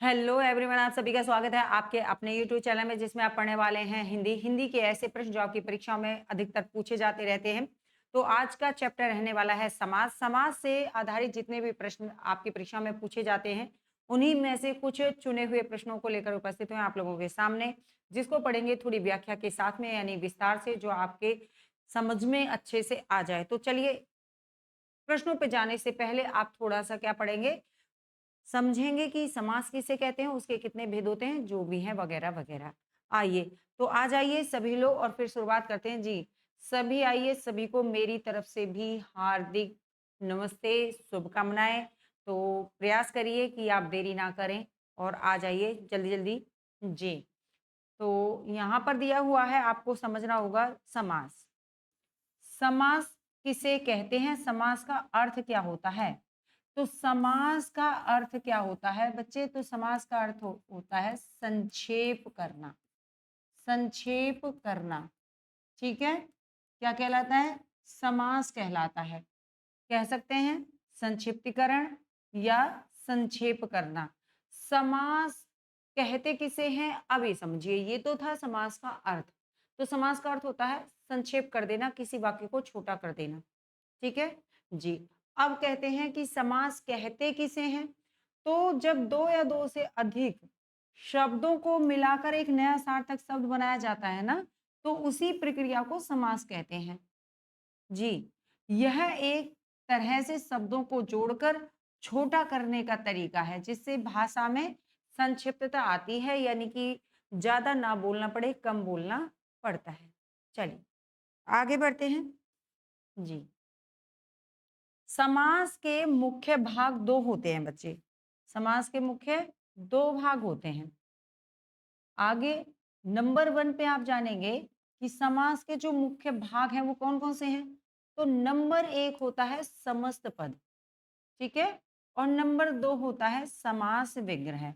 Hello everyone, आप सभी का स्वागत है आपके अपने यूट्यूब चैनल में जिसमें आप पढ़ने वाले हैं हिंदी के ऐसे प्रश्न जो आपकी परीक्षाओं में अधिकतर पूछे जाते रहते हैं। तो आज का चैप्टर रहने वाला है समाज। समाज से आधारित जितने भी प्रश्न आपकी परीक्षा में पूछे जाते हैं, उन्हीं में से कुछ चुने हुए प्रश्नों को लेकर उपस्थित हुए आप लोगों के सामने, जिसको पढ़ेंगे थोड़ी व्याख्या के साथ में यानी विस्तार से, जो आपके समझ में अच्छे से आ जाए। तो चलिए, प्रश्नों पे जाने से पहले आप थोड़ा सा क्या पढ़ेंगे, समझेंगे कि समास किसे कहते हैं, उसके कितने भेद होते हैं, जो भी हैं वगैरह वगैरह। आइए, तो आ जाइए सभी लोग और फिर शुरुआत करते हैं जी। सभी आइए, सभी को मेरी तरफ से भी हार्दिक नमस्ते, शुभकामनाएं। तो प्रयास करिए कि आप देरी ना करें और आ जाइए जल्दी जल्दी जी। तो यहाँ पर दिया हुआ है, आपको समझना होगा समास। समास किसे कहते हैं, समास का अर्थ क्या होता है। तो समास का अर्थ क्या होता है बच्चे, तो समास का अर्थ होता है संक्षेप करना। संक्षेप करना, ठीक है। क्या कहलाता है, समास कहलाता है। कह सकते हैं संक्षिप्तीकरण या संक्षेप करना। समास कहते किसे हैं, अब ये समझिए, ये तो था समास का अर्थ। तो समास का अर्थ होता है संक्षेप कर देना, किसी वाक्य को छोटा कर देना, ठीक है जी। अब कहते हैं कि समास कहते किसे हैं, तो जब दो या दो से अधिक शब्दों को मिलाकर एक नया सार्थक शब्द बनाया जाता है ना, तो उसी प्रक्रिया को समास कहते हैं जी। यह एक तरह से शब्दों को जोड़कर छोटा करने का तरीका है, जिससे भाषा में संक्षिप्तता आती है, यानी कि ज्यादा ना बोलना पड़े, कम बोलना पड़ता है। चलिए आगे बढ़ते हैं जी। समास के मुख्य भाग दो होते हैं बच्चे। समास के मुख्य दो भाग होते हैं। आगे नंबर 1 पे आप जानेंगे कि समास के जो मुख्य भाग हैं वो कौन कौन से हैं। तो नंबर 1 होता है समस्त पद, ठीक है। और नंबर 2 होता है समास विग्रह।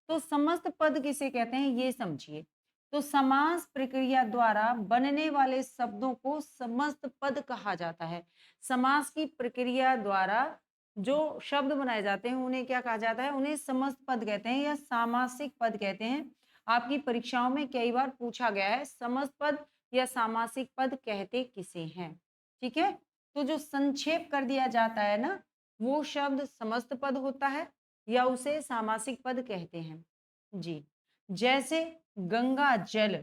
तो समस्त पद किसे कहते हैं ये समझिए। तो समास प्रक्रिया द्वारा बनने वाले शब्दों को समस्त पद कहा जाता है। समास की प्रक्रिया द्वारा जो शब्द बनाए जाते हैं उन्हें क्या कहा जाता है, उन्हें समस्त पद कहते हैं या सामासिक पद कहते हैं। आपकी परीक्षाओं में कई बार पूछा गया है समस्त पद या सामासिक पद कहते किसे हैं, ठीक है। तो जो संक्षेप कर दिया जाता है ना, वो शब्द समस्त पद होता है या उसे सामासिक पद कहते हैं जी। जैसे गंगा जल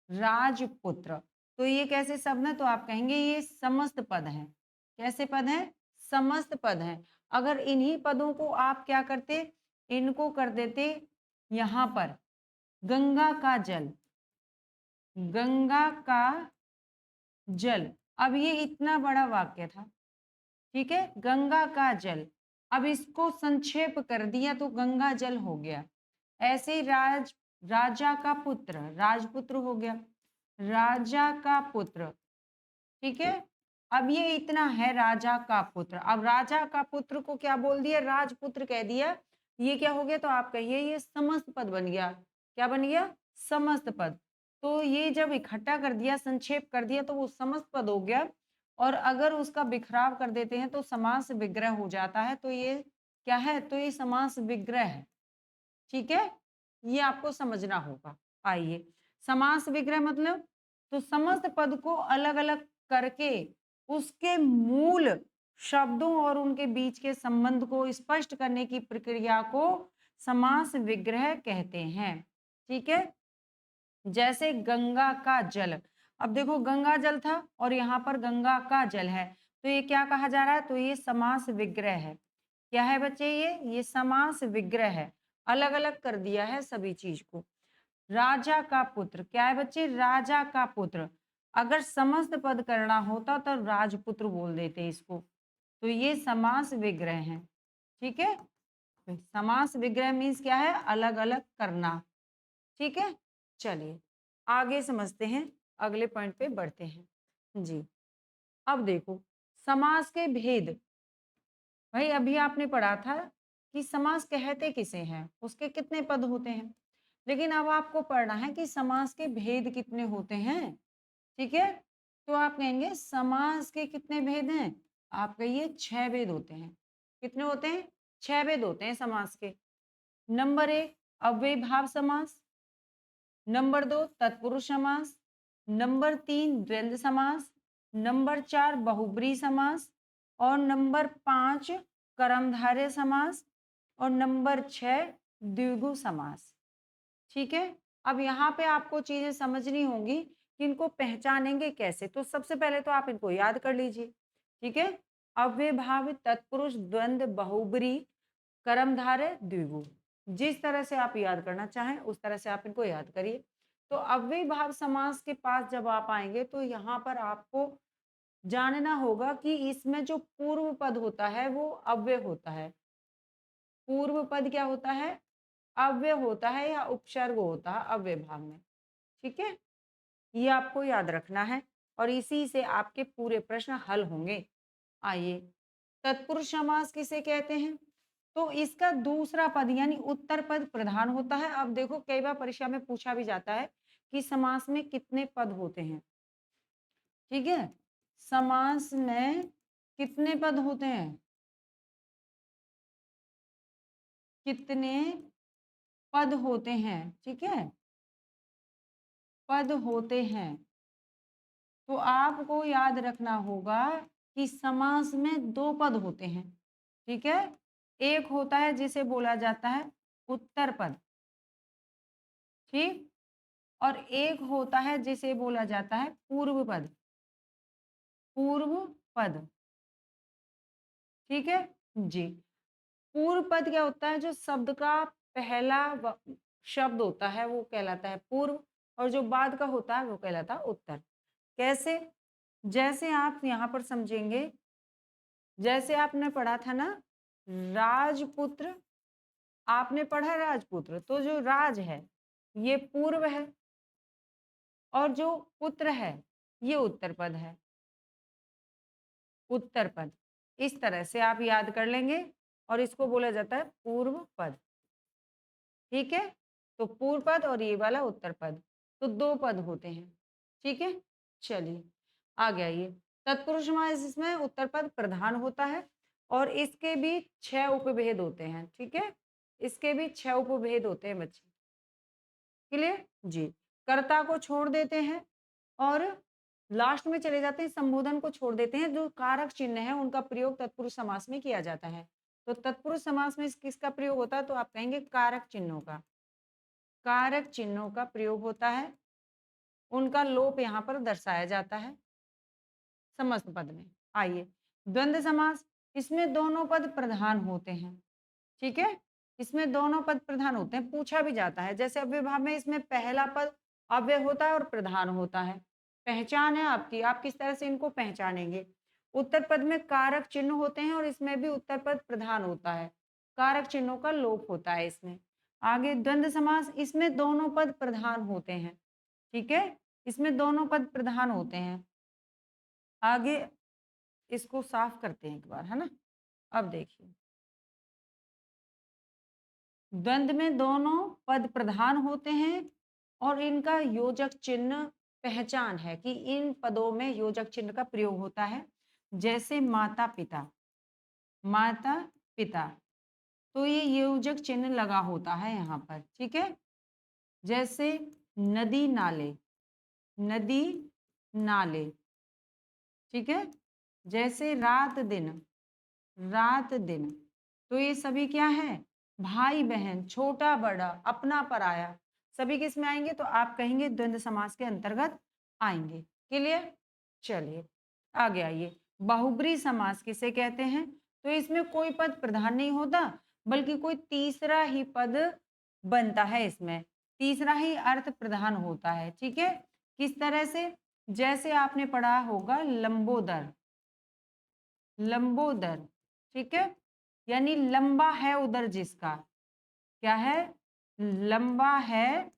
राजपुत्र, तो ये कैसे शब्द है, तो आप कहेंगे ये समस्त पद हैं। कैसे पद हैं, समस्त पद हैं। अगर इन्हीं पदों को आप क्या करते, इनको कर देते यहां पर गंगा का जल, गंगा का जल। अब ये इतना बड़ा वाक्य था, ठीक है, गंगा का जल। अब इसको संक्षेप कर दिया तो गंगा जल हो गया। ऐसे ही राजा का पुत्र, राजपुत्र हो गया, राजा का पुत्र, ठीक है। अब ये इतना है राजा का पुत्र, अब राजा का पुत्र को क्या बोल दिया, राजपुत्र कह दिया। ये क्या हो गया, तो आप कहिए ये समस्त पद बन गया। क्या बन गया, समस्त पद। तो ये जब इकट्ठा कर दिया, संक्षेप कर दिया, तो वो समस्त पद हो गया। और अगर उसका बिखराव कर देते हैं तो समास विग्रह हो जाता है। तो ये क्या है, तो ये समास विग्रह है, ठीक है। ये आपको समझना होगा। आइए, समास विग्रह मतलब, तो समस्त पद को अलग अलग करके उसके मूल शब्दों और उनके बीच के संबंध को स्पष्ट करने की प्रक्रिया को समास विग्रह कहते हैं, ठीक है। जैसे गंगा का जल, अब देखो गंगा जल था और यहाँ पर गंगा का जल है, तो ये क्या कहा जा रहा है, तो ये समास विग्रह है। क्या है बच्चे, ये समास विग्रह है। अलग अलग कर दिया है सभी चीज को। राजा का पुत्र, क्या है बच्चे, राजा का पुत्र। अगर समस्त पद करना होता तो राजपुत्र बोल देते इसको। तो ये समास विग्रह है, ठीक है। तो समास विग्रह मीन्स क्या है, अलग अलग करना, ठीक है। चलिए आगे समझते हैं, अगले पॉइंट पे बढ़ते हैं जी। अब देखो समास के भेद। भाई अभी आपने पढ़ा था कि समास कहते किसे हैं, उसके कितने पद होते हैं। लेकिन अब आपको पढ़ना है कि समास के भेद कितने होते हैं, ठीक है। तो आप कहेंगे समास के कितने भेद हैं, आप कहिए 6 भेद होते हैं। कितने होते हैं, 6 भेद होते हैं समास के। नंबर 1, अव्ययीभाव समास, नंबर 2 तत्पुरुष समास, नंबर 3 द्वंद्व समास, नंबर 4 बहुब्रीहि समास और नंबर 5 कर्मधारय समास और नंबर 6 द्विगु समास। ठीक है, अब यहाँ पे आपको चीजें समझनी होंगी कि इनको पहचानेंगे कैसे। तो सबसे पहले तो आप इनको याद कर लीजिए। ठीक है, अव्ययभाव, तत्पुरुष, द्वंद्व, बहुब्रीहि, कर्मधारय, द्विगु। जिस तरह से आप याद करना चाहें उस तरह से आप इनको याद करिए। तो अव्ययभाव समास के पास जब आप आएंगे तो यहाँ पर आपको जानना होगा कि इसमें जो पूर्व पद होता है वो अव्यय होता है। पूर्व पद क्या होता है? अव्यय होता है या उपसर्ग होता है अव्ययभाव में। ठीक है, ये आपको याद रखना है और इसी से आपके पूरे प्रश्न हल होंगे। आइए, तत्पुरुष समास किसे कहते हैं? तो इसका दूसरा पद यानी उत्तर पद प्रधान होता है। अब देखो कई बार परीक्षा में पूछा भी जाता है कि समास में कितने पद होते हैं। ठीक है, समास में कितने पद होते हैं? कितने पद होते हैं? ठीक है, पद होते हैं। तो आपको याद रखना होगा कि समास में 2 पद होते हैं। ठीक है, एक होता है जिसे बोला जाता है उत्तर पद, ठीक, और एक होता है जिसे बोला जाता है पूर्व पद। पूर्व पद, ठीक है जी। पूर्व पद क्या होता है? जो शब्द का पहला शब्द होता है वो कहलाता है पूर्व और जो बाद का होता है वो कहलाता है उत्तर। कैसे? जैसे आप यहाँ पर समझेंगे, जैसे आपने पढ़ा था ना राजपुत्र, आपने पढ़ा राजपुत्र, तो जो राज है ये पूर्व है और जो पुत्र है ये उत्तर पद है। उत्तर पद, इस तरह से आप याद कर लेंगे और इसको बोला जाता है पूर्व पद। ठीक है, तो पूर्व पद और ये वाला उत्तर पद, तो 2 पद होते हैं। ठीक है, चलिए आगे आइए। तत्पुरुष समास इसमें उत्तर पद प्रधान होता है और इसके भी 6 उपभेद होते हैं। ठीक है, इसके भी 6 उपभेद होते हैं बच्चे। क्लियर जी। कर्ता को छोड़ देते हैं और लास्ट में चले जाते हैं, संबोधन को छोड़ देते हैं। जो कारक चिन्ह है उनका प्रयोग तत्पुरुष समास में किया जाता है। तो तत्पुरुष समास में किसका प्रयोग होता है? तो आप कहेंगे कारक चिन्हों का। कारक चिन्हों का प्रयोग होता है, उनका लोप यहाँ पर दर्शाया जाता है समस्त पद में। आइए, द्वंद्व समास, इसमें दोनों पद प्रधान होते हैं। ठीक है, इसमें दोनों पद प्रधान होते हैं। पूछा भी जाता है जैसे अव्ययभाव में इसमें पहला पद अव्यय होता है और प्रधान होता है। पहचान है आपकी, आप किस तरह से इनको पहचानेंगे। उत्तर पद में कारक चिन्ह होते हैं और इसमें भी उत्तर पद प्रधान होता है, कारक चिन्हों का लोप होता है इसमें। आगे द्वंद्व समास, इसमें दोनों पद प्रधान होते हैं। ठीक है, इसमें दोनों पद प्रधान होते हैं। आगे इसको साफ करते हैं एक बार, है ना। अब देखिए, द्वंद्व में दोनों पद प्रधान होते हैं और इनका योजक चिन्ह पहचान है कि इन पदों में योजक चिन्ह का प्रयोग होता है। जैसे माता पिता, माता पिता, तो ये योजक चिन्ह लगा होता है यहाँ पर। ठीक है, जैसे नदी नाले, नदी नाले। ठीक है, जैसे रात दिन, रात दिन, तो ये सभी क्या है? भाई बहन, छोटा बड़ा, अपना पराया, सभी किस में आएंगे? तो आप कहेंगे द्वंद्व समास के अंतर्गत आएंगे। क्लियर, चलिए आगे आइए। बहुब्रीहि समास किसे कहते हैं? तो इसमें कोई पद प्रधान नहीं होता बल्कि कोई तीसरा ही पद बनता है। इसमें तीसरा ही अर्थ प्रधान होता है। ठीक है, किस तरह से? जैसे आपने पढ़ा होगा लंबोदर, लंबोदर। ठीक है, यानी लंबा है उदर जिसका, क्या है? लंबा है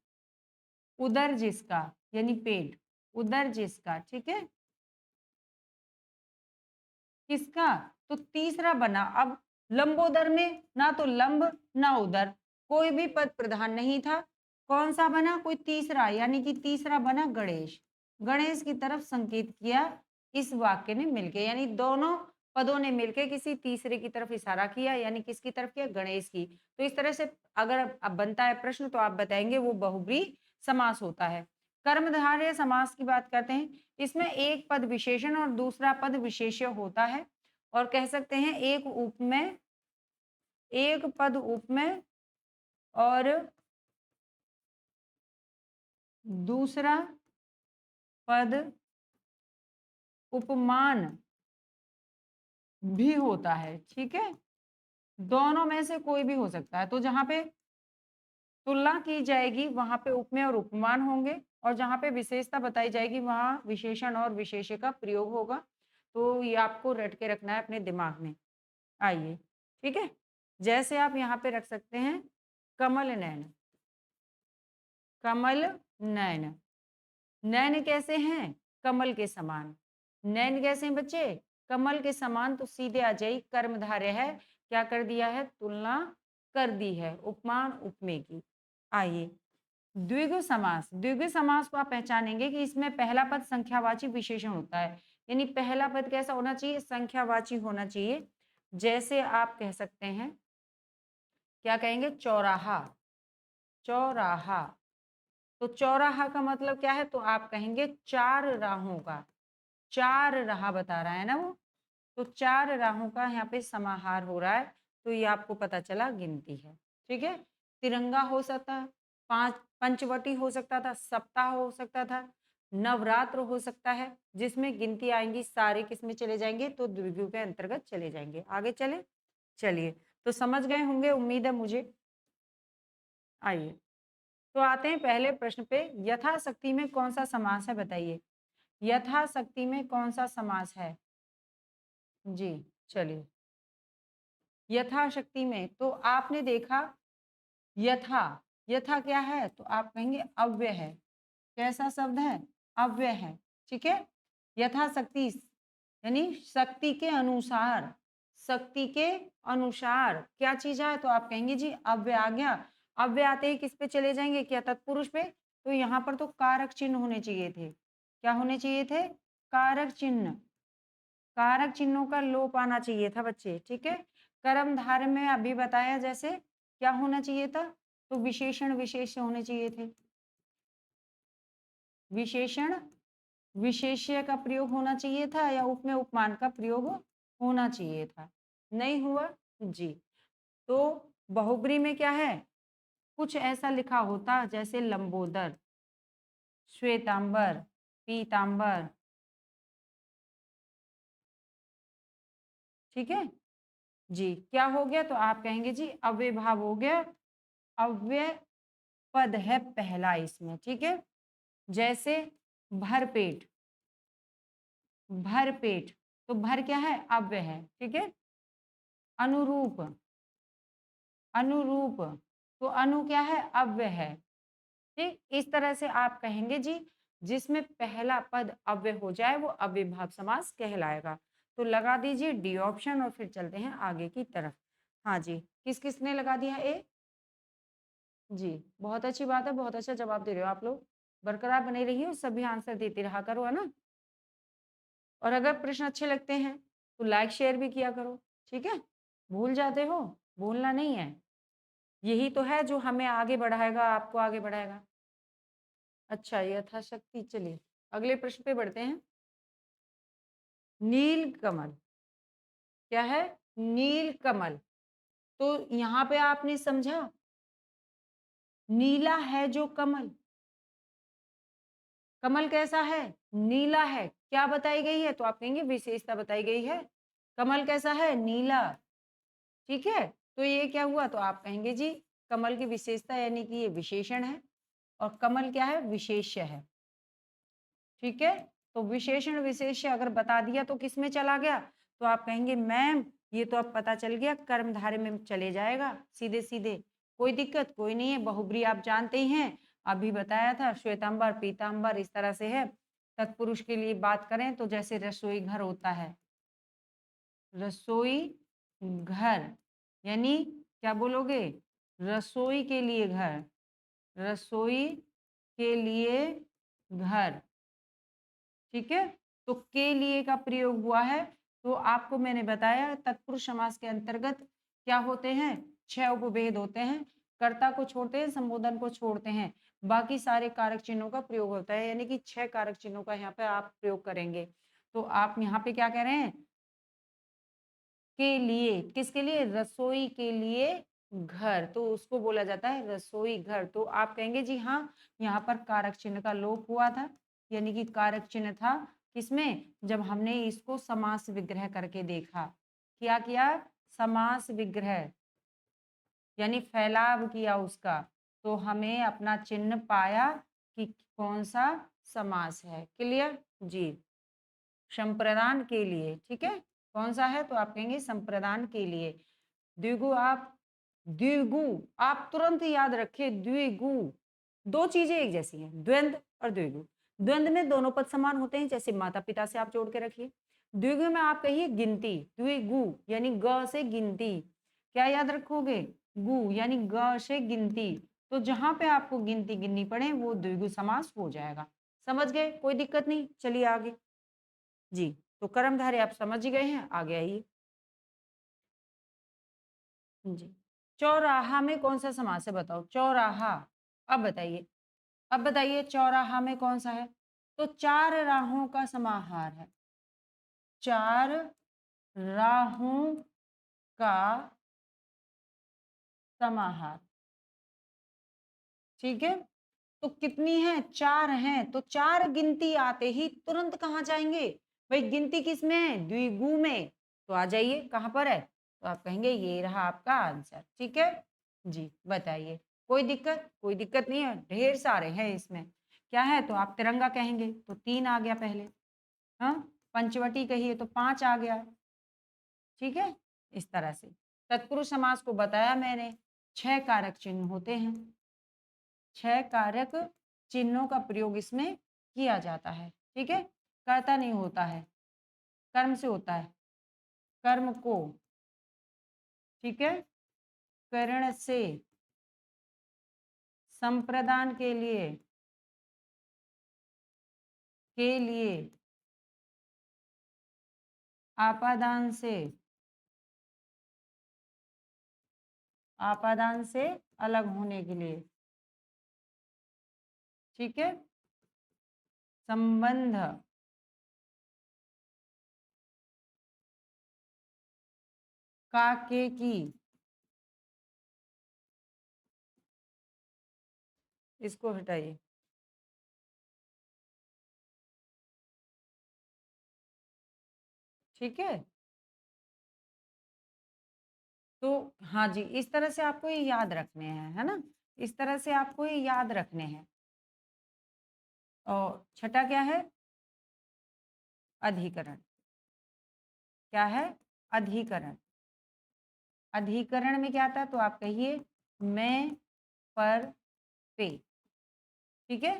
उदर जिसका, यानी पेट, उदर जिसका। ठीक है, किसका? तो तीसरा बना। अब लंबोदर में ना तो लंब ना उदर, कोई भी पद प्रधान नहीं था। कौन सा बना? कोई तीसरा, यानी कि तीसरा बना गणेश। गणेश की तरफ संकेत किया इस वाक्य ने मिलके, यानी दोनों पदों ने मिलकर किसी तीसरे की तरफ इशारा किया, यानी किसकी तरफ किया? गणेश की। तो इस तरह से अगर अब बनता है प्रश्न तो आप बताएंगे वो बहुब्रीहि समास होता है। कर्मधारय समास की बात करते हैं, इसमें एक पद विशेषण और दूसरा पद विशेष्य होता है, और कह सकते हैं एक उपमेय, एक पद उपमेय और दूसरा पद उपमान भी होता है। ठीक है, दोनों में से कोई भी हो सकता है। तो जहां पे तुलना की जाएगी वहां पे उपमेय और उपमान होंगे, और जहां पे विशेषता बताई जाएगी वहां विशेषण और विशेष्य का प्रयोग होगा। तो ये आपको रट के रखना है अपने दिमाग में। आइए, ठीक है, जैसे आप यहाँ पे रख सकते हैं कमल नयन। कमल नयन, नैन कैसे हैं? कमल के समान। नैन कैसे हैं बच्चे? कमल के समान। तो सीधे आ जाइए, कर्मधारय है, क्या कर दिया है? तुलना कर दी है उपमान उपमेय की। आइए, द्विगु समास। द्विगु समास को आप पहचानेंगे कि इसमें पहला पद संख्यावाची विशेषण होता है, यानी पहला पद कैसा होना चाहिए? संख्यावाची होना चाहिए। जैसे आप कह सकते हैं, क्या कहेंगे? चौराहा। चौराहा, तो चौराहा का मतलब क्या है? तो आप कहेंगे चार राहों का। चार राह बता रहा है ना वो, तो चार राहों का यहाँ पे समाहार हो रहा है। तो ये आपको पता चला गिनती है। ठीक है, तिरंगा हो सकता है, पांच पंचवटी हो सकता था, सप्ताह हो सकता था, नवरात्र हो सकता है, जिसमें गिनती आएंगी सारे किस में चले जाएंगे? तो द्विगु के अंतर्गत चले जाएंगे। आगे चले, चलिए, तो समझ गए होंगे उम्मीद है मुझे। आइए, तो आते हैं पहले प्रश्न पे। यथाशक्ति में कौन सा समास है बताइए? यथाशक्ति में कौन सा समास है? जी, चलिए, यथाशक्ति में तो आपने देखा यथा, यथा क्या है? तो आप कहेंगे अव्यय है। कैसा शब्द है? अव्यय है। ठीक है, यथाशक्ति यानी शक्ति के अनुसार। शक्ति के अनुसार क्या चीज है? तो आप कहेंगे जी अव्यय आ गया। अव्यय आते ही किस पे चले जाएंगे? क्या तत्पुरुष पे? तो यहाँ पर तो कारक चिन्ह होने चाहिए थे। क्या होने चाहिए थे? कारक चिन्ह। कारक चिन्हों का लोप आना चाहिए था बच्चे। ठीक है, कर्मधारय में अभी बताया जैसे क्या होना चाहिए था? तो विशेषण विशेष्य होने चाहिए थे। विशेषण विशेष्य का प्रयोग होना चाहिए था, या उपमेय उपमान का प्रयोग होना चाहिए था। नहीं हुआ जी। तो बहुब्री में क्या है? कुछ ऐसा लिखा होता जैसे लंबोदर, श्वेतांबर, पीतांबर। ठीक है जी, क्या हो गया? तो आप कहेंगे जी अव्यय भाव हो गया। अव्यय पद है पहला इसमें। ठीक है, जैसे भरपेट। भरपेट, तो भर क्या है? अव्यय है। ठीक है, अनुरूप। अनुरूप, तो अनु क्या है? अव्यय है। ठीक, इस तरह से आप कहेंगे जी, जिसमें पहला पद अव्यय हो जाए वो अव्ययभाव समास कहलाएगा। तो लगा दीजिए डी ऑप्शन, और फिर चलते हैं आगे की तरफ। हाँ जी, किस किसने लगा दिया? ए जी, बहुत अच्छी बात है, बहुत अच्छा जवाब दे रहे हो आप लोग। बरकरार बने रहिए, सभी आंसर देते रहा करो, है ना। और अगर प्रश्न अच्छे लगते हैं तो लाइक शेयर भी किया करो। ठीक है, भूल जाते हो, भूलना नहीं है। यही तो है जो हमें आगे बढ़ाएगा, आपको आगे बढ़ाएगा। अच्छा, यथाशक्ति। चलिए अगले प्रश्न पे बढ़ते हैं। नील कमल, क्या है? नील कमल। तो यहाँ पे आपने समझा, नीला है जो कमल। कमल कैसा है? नीला है। क्या बताई गई है? तो आप कहेंगे विशेषता बताई गई है। कमल कैसा है? नीला। ठीक है, तो ये क्या हुआ? तो आप कहेंगे जी कमल की विशेषता, यानी कि ये विशेषण है, और कमल क्या है? विशेष्य है। ठीक है, तो विशेषण विशेष्य अगर बता दिया तो किस में चला गया? तो आप कहेंगे मैम ये तो अब पता चल गया, कर्मधारय में चले जाएगा सीधे सीधे। कोई दिक्कत कोई नहीं है, बहुब्री आप जानते ही हैं, अभी बताया था, श्वेतांबर पीतांबर इस तरह से है। तत्पुरुष के लिए बात करें तो जैसे रसोई घर होता है, रसोई घर, यानी क्या बोलोगे? रसोई के लिए घर। रसोई के लिए घर। ठीक है, तो के लिए का प्रयोग हुआ है तो आपको मैंने बताया तत्पुरुष समास के अंतर्गत क्या होते हैं, 6 उपभेद होते हैं। कर्ता को छोड़ते हैं, संबोधन को छोड़ते हैं, बाकी सारे कारक चिन्हों का प्रयोग होता है, यानी कि 6 कारक चिन्हों का यहाँ पे आप प्रयोग करेंगे। तो आप यहाँ पे क्या कह रहे हैं, के लिए, किसके लिए, रसोई के लिए घर, तो उसको बोला जाता है रसोई घर। तो आप कहेंगे जी हाँ, यहाँ पर कारक चिन्ह का लोप हुआ था, यानी कि कारक चिन्ह था किसमें, जब हमने इसको समास विग्रह करके देखा। क्या किया, समास विग्रह, यानी फैलाव किया उसका, तो हमें अपना चिन्ह पाया कि कौन सा समास है। क्लियर जी। संप्रदान के लिए, ठीक है, कौन सा है, तो आप कहेंगे संप्रदान के लिए। द्विगु, आप द्विगु, आप तुरंत याद रखिए, द्विगु, दो चीजें एक जैसी हैं, द्वंद्व और द्विगु। द्वंद्व में दोनों पद समान होते हैं, जैसे माता पिता से आप जोड़ के रखिए। द्विगु में आप कहिए गिनती, द्विगु यानी ग से गिनती, क्या याद रखोगे, गु यानी ग से गिनती, तो जहां पे आपको गिनती गिननी पड़े वो द्विगु समास हो जाएगा। समझ गए, कोई दिक्कत नहीं, चलिए आगे जी। तो कर्मधारय आप समझ गए हैं, आगे आइए जी। चौराहा में कौन सा समास है, बताओ, चौराहा, अब बताइए, अब बताइए चौराहा में कौन सा है, तो चार राहों का समाहार है, चार राहों का समाहार, ठीक है। तो कितनी है, चार हैं, तो चार गिनती आते ही तुरंत कहाँ जाएंगे, भाई गिनती किस में है, द्विगु में, तो आ जाइए कहाँ पर है, तो आप कहेंगे ये रहा आपका आंसर, ठीक है जी। बताइए, कोई दिक्कत, कोई दिक्कत नहीं है, ढेर सारे हैं इसमें, क्या है, तो आप तिरंगा कहेंगे तो 3 आ गया पहले, हाँ, पंचवटी कहिए तो 5 आ गया, ठीक है। इस तरह से तत्पुरुष समास को बताया मैंने, 6 कारक चिन्ह होते हैं, 6 कारक चिन्हों का प्रयोग इसमें किया जाता है, ठीक है। कर्ता नहीं होता है, कर्म से होता है, कर्म को, ठीक है, करण से, संप्रदान के लिए, आपादान से, आपादान से अलग होने के लिए, ठीक है, संबंध, का, के, की, इसको हटाइए, ठीक है। तो हाँ जी, इस तरह से आपको ये याद रखने हैं, है ना, इस तरह से आपको ये याद रखने हैं। और छठा क्या है, अधिकरण, क्या है, अधिकरण, अधिकरण में क्या आता है, तो आप कहिए मैं, पर, पे, ठीक है।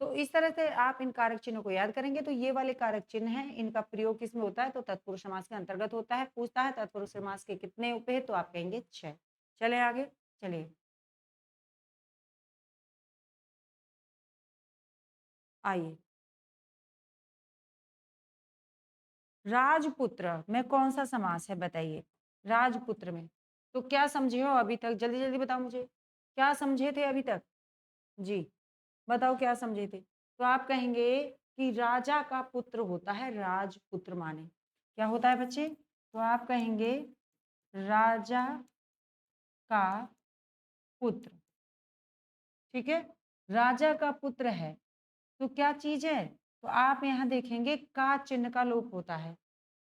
तो इस तरह से आप इन कारक चिन्हों को याद करेंगे, तो ये वाले कारक चिन्ह हैं, इनका प्रयोग किसमें होता है, तो तत्पुरुष समास के अंतर्गत होता है। पूछता है तत्पुरुष समास के कितने उपभेद, तो आप कहेंगे 6। चले आगे, चलिए आइए, राजपुत्र में कौन सा समास है, बताइए, राजपुत्र में, तो क्या समझे हो अभी तक, जल्दी जल्दी बताओ मुझे, क्या समझे थे अभी तक जी, बताओ क्या समझे थे। तो आप कहेंगे कि राजा का पुत्र होता है राजपुत्र, माने क्या होता है बच्चे, तो आप कहेंगे राजा का पुत्र, ठीक है, राजा का पुत्र है, तो क्या चीज है, तो आप यहाँ देखेंगे का चिन्ह का लोप होता है,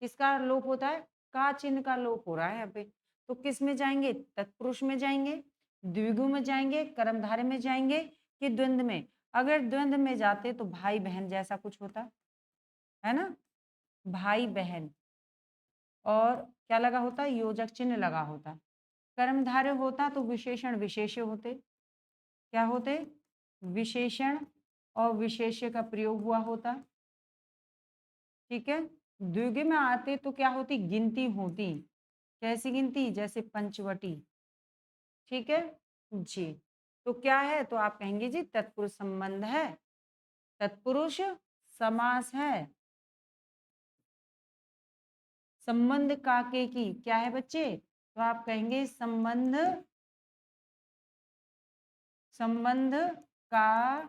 किसका लोप होता है, का चिन्ह का लोप हो रहा है यहाँ पे, तो किस में जाएंगे, तत्पुरुष में जाएंगे, द्विगु में जाएंगे, कर्मधारय में जाएंगे, कि द्वंद्व में, अगर द्वंद्व में जाते तो भाई बहन जैसा कुछ होता है ना, भाई बहन, और क्या लगा होता, योजक चिन्ह लगा होता, कर्मधारय होता तो विशेषण विशेष्य होते, क्या होते, विशेषण और विशेष्य का प्रयोग हुआ होता, ठीक है। द्विगु में आते तो क्या होती, गिनती होती, कैसी गिनती, जैसे पंचवटी, ठीक है जी। तो क्या है, तो आप कहेंगे जी तत्पुरुष संबंध है, तत्पुरुष समास है, संबंध का के की क्या है बच्चे? तो आप कहेंगे संबंध का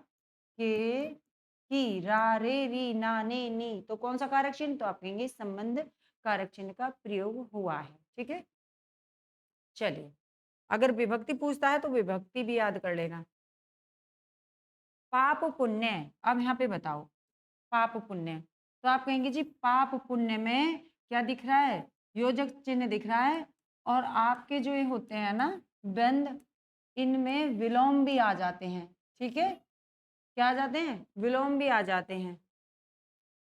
के की, रा रे री ना ने नी, तो कौन सा कारक चिन्ह? तो आप कहेंगे संबंध कारक चिन्ह का प्रयोग हुआ है। ठीक है, चलिए अगर विभक्ति पूछता है तो विभक्ति भी याद कर लेना। पाप पुण्य, अब यहाँ पे बताओ पाप पुण्य, तो आप कहेंगे जी पाप पुण्य में क्या दिख रहा है? योजक चिन्ह दिख रहा है, और आपके जो ये होते हैं ना द्वंद, इनमें विलोम भी आ जाते हैं। ठीक है, क्या आ जाते हैं? विलोम भी आ जाते हैं।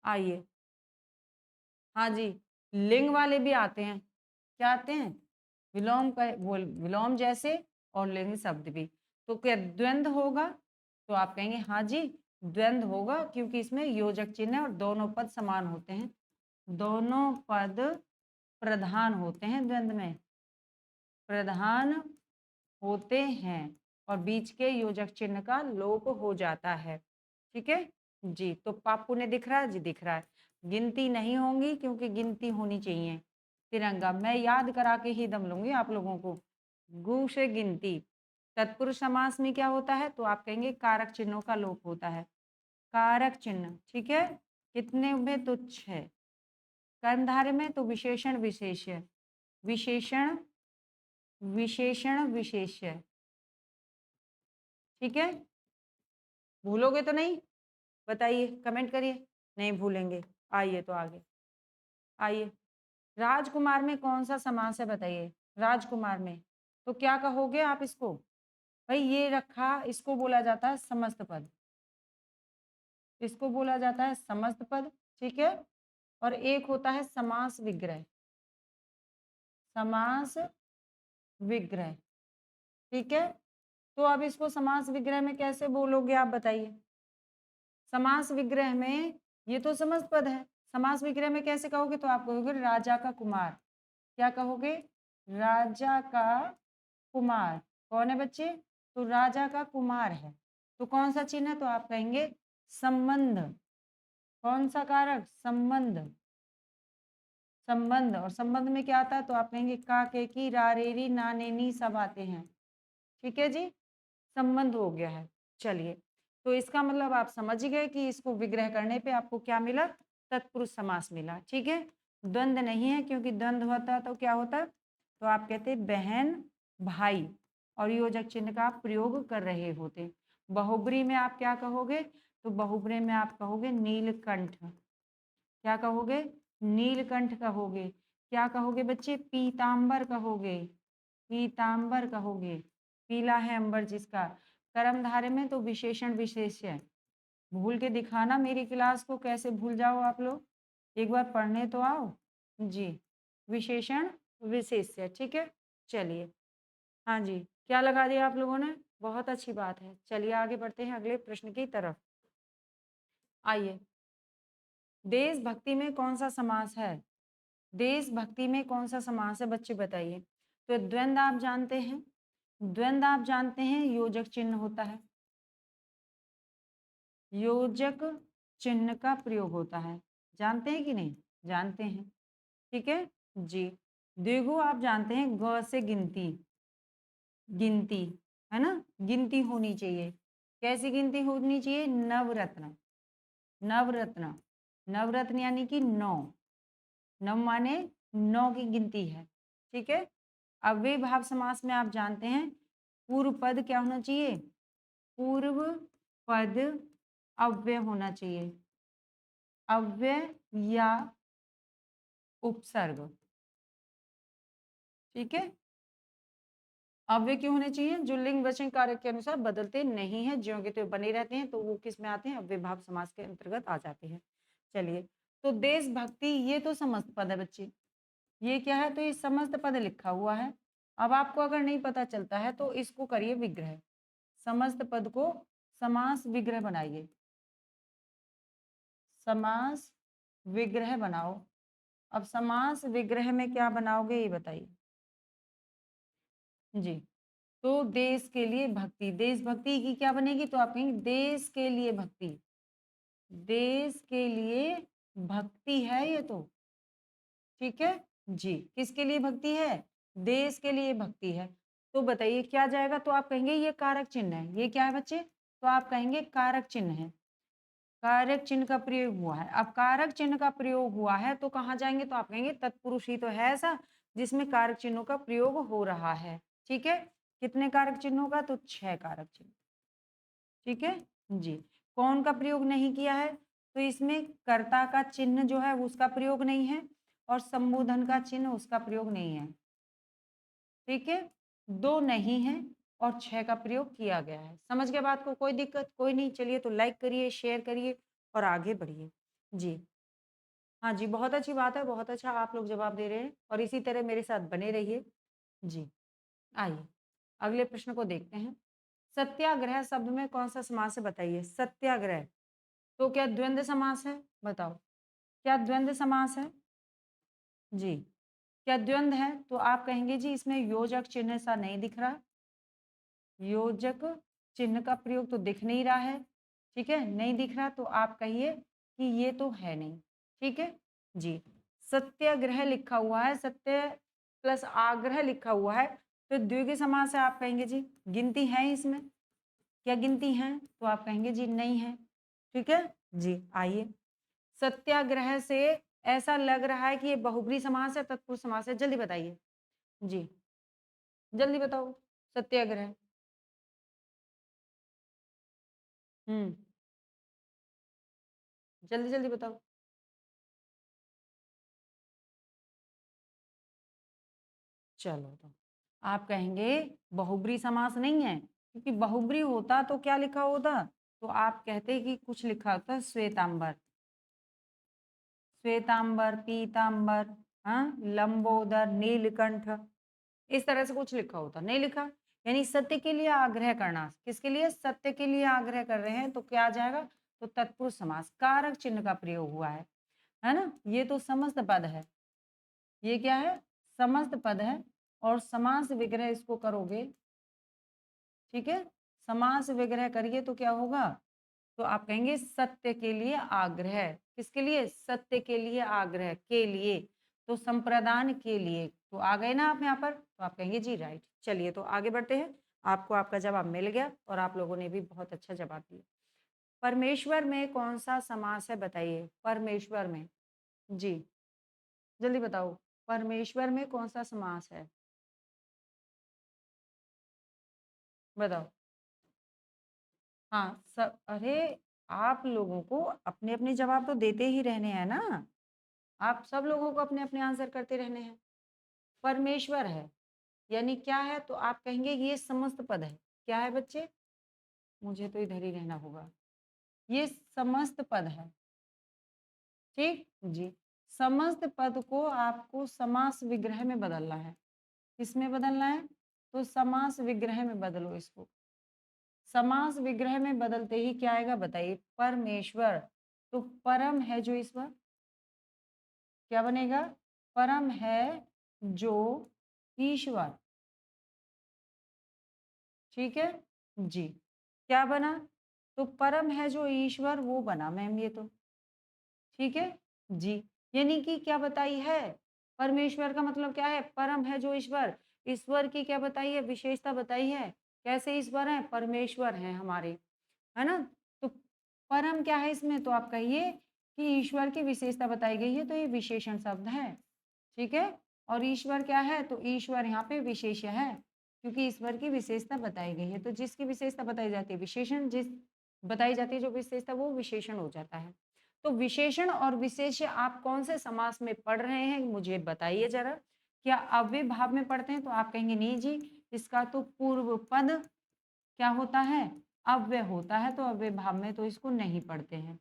आइए, हाँ जी, लिंग वाले भी आते हैं। क्या आते हैं? विलोम का विलोम जैसे, और लिंग शब्द भी। तो क्या द्वंद होगा? तो आप कहेंगे हाँ जी द्वंद होगा, क्योंकि इसमें योजक चिन्ह है और दोनों पद समान होते हैं, दोनों पद प्रधान होते हैं, द्वंद में प्रधान होते हैं, और बीच के योजक चिन्ह का लोप हो जाता है। ठीक है जी, तो पापू ने दिख रहा है जी, दिख रहा है। गिनती नहीं होंगी क्योंकि गिनती होनी चाहिए। तिरंगा मैं याद करा के ही दम लूंगी आप लोगों को। गु से गिनती। तत्पुरुष समास में क्या होता है? तो आप कहेंगे कारक चिन्हों का लोप होता है, कारक चिन्ह। ठीक है, कितने में? तो 6। कर्मधारय में तो विशेषण विशेष्य, विशेषण विशेषण विशेष्य। ठीक है, भूलोगे तो नहीं? बताइए, कमेंट करिए। नहीं भूलेंगे। आइए तो आगे आइए, राजकुमार में कौन सा समास है बताइए? राजकुमार में तो क्या कहोगे आप इसको? भाई ये रखा, इसको बोला जाता है समस्त पद, इसको बोला जाता है समस्त पद। ठीक है, और एक होता है समास विग्रह, समास विग्रह। ठीक है, तो अब इसको समास विग्रह में कैसे बोलोगे आप बताइए? समास विग्रह में ये तो समस्त पद है, समास विग्रह में कैसे कहोगे? तो आप कहोगे राजा का कुमार। क्या कहोगे? राजा का कुमार। कौन है बच्चे? तो राजा का कुमार है, तो कौन सा चिन्ह है? तो आप कहेंगे संबंध। कौन सा कारक? संबंध। संबंध, और संबंध में क्या आता है? तो आप कहेंगे का के की रा रे री ना ने नी सब आते हैं। ठीक है जी, संबंध हो गया है। चलिए, तो इसका मतलब आप समझ गए कि इसको विग्रह करने पे आपको क्या मिला? तत्पुरुष समास मिला। ठीक है, द्वंद नहीं है, क्योंकि द्वंद होता तो क्या होता? तो आप कहते बहन भाई, और योजक चिन्ह का आप प्रयोग कर रहे होते। बहुब्री में आप क्या कहोगे? तो बहुब्री में आप कहोगे नीलकंठ। क्या कहोगे? नीलकंठ कहोगे। क्या कहोगे बच्चे? पीतांबर कहोगे, पीतांबर कहोगे, पीला है अंबर जिसका। कर्मधारय में तो विशेषण विशेष्य है। भूल के दिखाना मेरी क्लास को, कैसे भूल जाओ आप लोग, एक बार पढ़ने तो आओ जी। विशेषण विशेष्य। ठीक है, चलिए हाँ जी, क्या लगा दिया आप लोगों ने? बहुत अच्छी बात है। चलिए आगे बढ़ते हैं अगले प्रश्न की तरफ। आइए, देशभक्ति में कौन सा समास है? देशभक्ति में कौन सा समास है बच्चे बताइए? तो द्वंद आप जानते हैं, द्वंद आप जानते हैं योजक चिन्ह होता है, योजक चिन्ह का प्रयोग होता है। जानते हैं कि नहीं? जानते हैं। ठीक है जी, द्विगु आप जानते हैं ग से गिनती, गिनती है ना, गिनती होनी चाहिए। कैसी गिनती होनी चाहिए? नवरत्न, नवरत्न, नवरत्न यानी कि 9, नव माने 9 की गिनती है। ठीक है, अव्ययी भाव समास में आप जानते हैं पूर्व पद क्या होना चाहिए? पूर्व पद अव्यय होना चाहिए, अव्यय या उपसर्ग। ठीक है, अव्यय क्यों होने चाहिए? जो लिंग वचन कारक के अनुसार बदलते नहीं है, ज्यों के त्यों बने रहते हैं, तो वो किस में आते हैं? अव्यय भाव समास के अंतर्गत आ जाते हैं। चलिए, तो देशभक्ति ये तो समस्त पद है बच्चे, ये क्या है? तो ये समस्त पद लिखा हुआ है। अब आपको अगर नहीं पता चलता है तो इसको करिए विग्रह, समस्त पद को समास विग्रह बनाइए, समास विग्रह बनाओ। अब समास विग्रह में क्या बनाओगे ये बताइए जी? तो देश के लिए भक्ति, देशभक्ति की क्या बनेगी? तो आप कहेंगे देश के लिए भक्ति, देश के लिए भक्ति है ये तो, ठीक है जी। किसके लिए भक्ति है? देश के लिए भक्ति है। तो बताइए क्या जाएगा? तो आप कहेंगे ये कारक चिन्ह है। ये क्या है बच्चे? तो आप कहेंगे कारक चिन्ह है। कारक चिन्ह का प्रयोग हुआ है। अब कारक चिन्ह का प्रयोग हुआ है तो कहाँ जाएंगे? तो आप कहेंगे तत्पुरुष ही तो है ऐसा जिसमें कारक चिन्हों का प्रयोग हो रहा है। ठीक है, कितने कारक चिन्हों का? तो 6 कारक चिन्ह। ठीक है जी। कौन का प्रयोग नहीं किया है? तो इसमें कर्ता का चिन्ह जो है उसका प्रयोग नहीं है और संबोधन का चिन्ह उसका प्रयोग नहीं है। ठीक है, 2 नहीं है और 6 का प्रयोग किया गया है। समझ गए बात को? कोई दिक्कत? कोई नहीं। चलिए तो लाइक करिए, शेयर करिए और आगे बढ़िए। जी। हाँ जी, बहुत अच्छी बात है, बहुत अच्छा आप लोग जवाब दे रहे हैं और इसी तरह मेरे साथ बने रहिए। जी, आइए अगले प्रश्न को देखते हैं। सत्याग्रह शब्द में कौन-सा समास है बताइए? सत्याग्रह, तो क्या द्वंद्व समास है? बताओ, क्या द्वंद्व समास है? जी, क्या द्वंद्व है? तो आप कहेंगे जी इसमें योजक चिन्ह सा नहीं दिख रहा। योजक चिन्ह का प्रयोग तो दिख नहीं रहा है। ठीक है, नहीं दिख रहा तो आप कहिए कि ये तो है नहीं। ठीक है जी। सत्याग्रह लिखा हुआ है, सत्य प्लस आग्रह लिखा हुआ है तो द्विगु समास है। आप कहेंगे जी गिनती है इसमें? क्या गिनती है? तो आप कहेंगे जी नहीं है। ठीक है जी। आइए, सत्याग्रह से ऐसा लग रहा है कि ये बहुब्री समास है, तत्पुरुष समास है। जल्दी बताइए जी, जल्दी बताओ। सत्याग्रह। हम्म, जल्दी जल्दी बताओ। चलो तो आप कहेंगे बहुब्री समास नहीं है, क्योंकि बहुब्री होता तो क्या लिखा होता? तो आप कहते कि कुछ लिखा होता श्वेतांबर, श्वेतांबर, पीतांबर, हाँ, लंबोदर, नीलकंठ, इस तरह से कुछ लिखा होता। नहीं लिखा, यानी सत्य के लिए आग्रह करना। किसके लिए? सत्य के लिए आग्रह कर रहे हैं तो क्या आ जाएगा? तो तत्पुरुष समास, कारक चिन्ह का प्रयोग हुआ है ना? ये तो समस्त पद है। ये क्या है? समस्त पद है और समास विग्रह इसको करोगे। ठीक है, समास विग्रह करिए तो क्या होगा? तो आप कहेंगे सत्य के लिए आग्रह। किसके लिए? सत्य के लिए आग्रह के लिए, तो संप्रदान के लिए। तो आ गए ना आप यहाँ पर? तो आप कहेंगे जी राइट। चलिए तो आगे बढ़ते हैं। आपको आपका जवाब मिल गया और आप लोगों ने भी बहुत अच्छा जवाब दिया। परमेश्वर में कौन सा समास है बताइए? परमेश्वर में, जी जल्दी बताओ। परमेश्वर में कौन सा समास है? बताओ। हाँ, सब अरे आप लोगों को अपने-अपने जवाब तो देते ही रहने हैं ना। आप सब लोगों को अपने-अपने आंसर करते रहने हैं। परमेश्वर है, यानी क्या है? तो आप कहेंगे कि ये समस्त पद है। क्या है बच्चे? मुझे तो इधर ही रहना होगा। ये समस्त पद है। ठीक? जी। समस्त पद को आपको समास विग्रह में बदलना है। किसमें बदलना है? तो समास विग्रह में बदलो इसको। समास विग्रह में बदलते ही क्या आएगा बताइए? परमेश्वर, तो परम है जो ईश्वर, क्या बनेगा? परम है जो ईश्वर। ठीक है जी। क्या बना? तो परम है जो ईश्वर वो बना मैम ये तो। ठीक है जी। यानी कि क्या बताई है? परमेश्वर का मतलब क्या है? परम है जो ईश्वर। ईश्वर की क्या बताई है? विशेषता बताई है। कैसे ईश्वर है? परमेश्वर है हमारे, है ना? तो परम क्या है इसमें? तो आप कहिए कि ईश्वर की विशेषता बताई गई है तो ये विशेषण शब्द है। ठीक है, और ईश्वर क्या है? तो ईश्वर यहाँ पे विशेष्य है, क्योंकि ईश्वर की विशेषता बताई गई है। तो जिसकी विशेषता बताई जाती है विशेषण, जिस बताई जाती है जो विशेषता वो विशेषण हो जाता है। तो विशेषण और विशेष्य आप कौन से समास में पढ़ रहे हैं मुझे बताइए जरा। क्या अव्यय भाव में पढ़ते हैं? तो आप कहेंगे नहीं जी, इसका तो पूर्व पद क्या होता है? अव्यय होता है, तो अव्यय भाव में तो इसको नहीं पढ़ते हैं।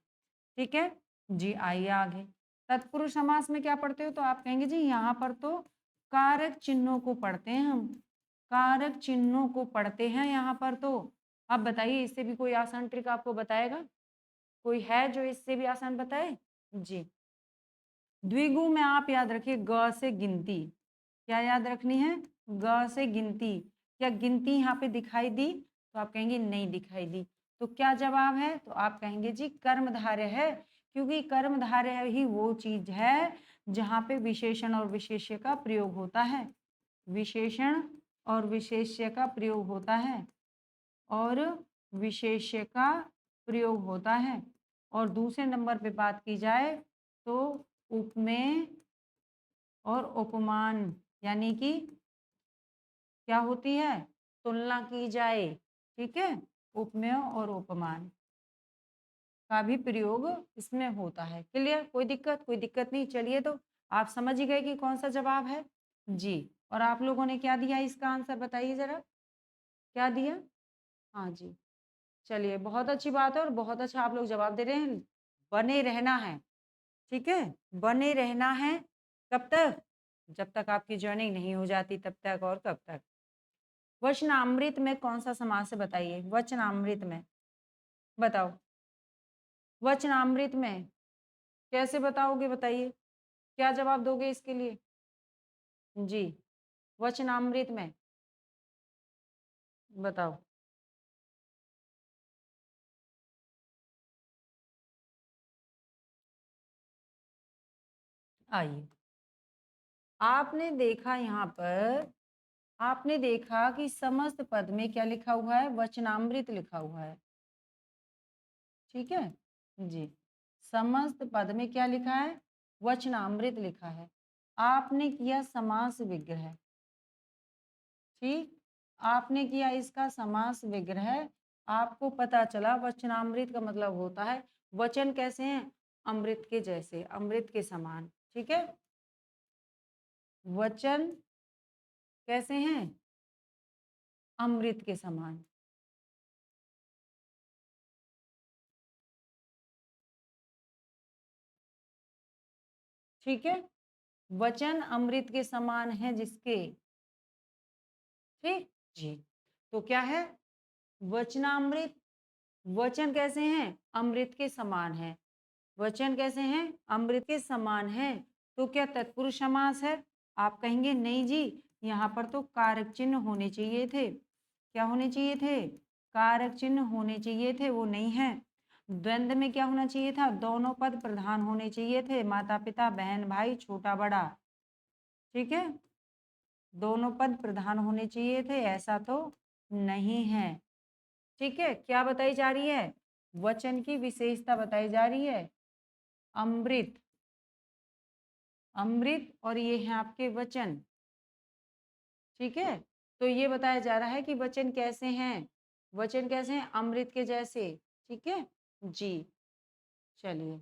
ठीक है जी। आइए आगे, तत्पुरुष समास में क्या पढ़ते हो? तो आप कहेंगे जी यहाँ पर तो कारक चिन्हों को पढ़ते हैं हम, कारक चिन्हों को पढ़ते हैं यहाँ पर। तो अब बताइए इससे भी कोई आसान ट्रिक आपको बताएगा? कोई है जो इससे भी आसान बताए? जी, द्विगु में आप याद रखिए ग से गिनती। क्या याद रखनी है? ग से गिनती। क्या गिनती यहाँ पे दिखाई दी? तो आप कहेंगे नहीं दिखाई दी। तो क्या जवाब है? तो आप कहेंगे जी कर्मधारय है, क्योंकि कर्मधारय ही वो चीज है जहाँ पे विशेषण और विशेष्य का प्रयोग होता है, विशेषण और विशेष्य का प्रयोग होता है और विशेष्य का प्रयोग होता है। और दूसरे नंबर पे बात की जाए तो उपमेय और उपमान, यानी कि क्या होती है, तुलना की जाए, ठीक है, उपमेय और उपमान का भी प्रयोग इसमें होता है। क्लियर, कोई दिक्कत नहीं। चलिए, तो आप समझ ही गए कि कौन सा जवाब है जी। और आप लोगों ने क्या दिया इसका आंसर, बताइए जरा, क्या दिया? हाँ जी, चलिए, बहुत अच्छी बात है और बहुत अच्छा आप लोग जवाब दे रहे हैं। बने रहना है, ठीक है, बने रहना है। कब तक? जब तक आपकी जर्नी नहीं हो जाती तब तक। और कब तक? वचनामृत में कौन सा समास है, बताइए, वचनामृत में बताओ। वचनामृत में कैसे बताओगे, बताइए, क्या जवाब दोगे इसके लिए? जी, वचनामृत में बताओ। आइए, आपने देखा यहाँ पर, आपने देखा कि समस्त पद में क्या लिखा हुआ है, वचनामृत लिखा हुआ है, ठीक है जी। समस्त पद में क्या लिखा है, वचनामृत लिखा है। आपने किया समास विग्रह, ठीक, आपने किया इसका समास विग्रह। आपको पता चला वचनामृत का मतलब होता है वचन कैसे हैं, अमृत के जैसे, अमृत के समान, ठीक है। वचन कैसे हैं, अमृत के समान। ठीक है, वचन अमृत के समान है जिसके, ठीक जी। तो क्या है, वचनामृत, वचन कैसे हैं, अमृत के समान है। वचन कैसे हैं, अमृत के समान है। तो क्या तत्पुरुष समास है? आप कहेंगे नहीं जी, यहाँ पर तो कारक चिन्ह होने चाहिए थे। क्या होने चाहिए थे? कारक चिन्ह होने चाहिए थे, वो नहीं है। द्वंद्व में क्या होना चाहिए था, दोनों पद प्रधान होने चाहिए थे, माता पिता, बहन भाई, छोटा बड़ा, ठीक है, दोनों पद प्रधान होने चाहिए थे, ऐसा तो नहीं है। ठीक है, क्या बताई जा रही है, वचन की विशेषता बताई जा रही है, अमृत, अमृत, और ये है आपके वचन, ठीक है। तो ये बताया जा रहा है कि वचन कैसे हैं, वचन कैसे हैं, अमृत के जैसे, ठीक है जी। चलिए,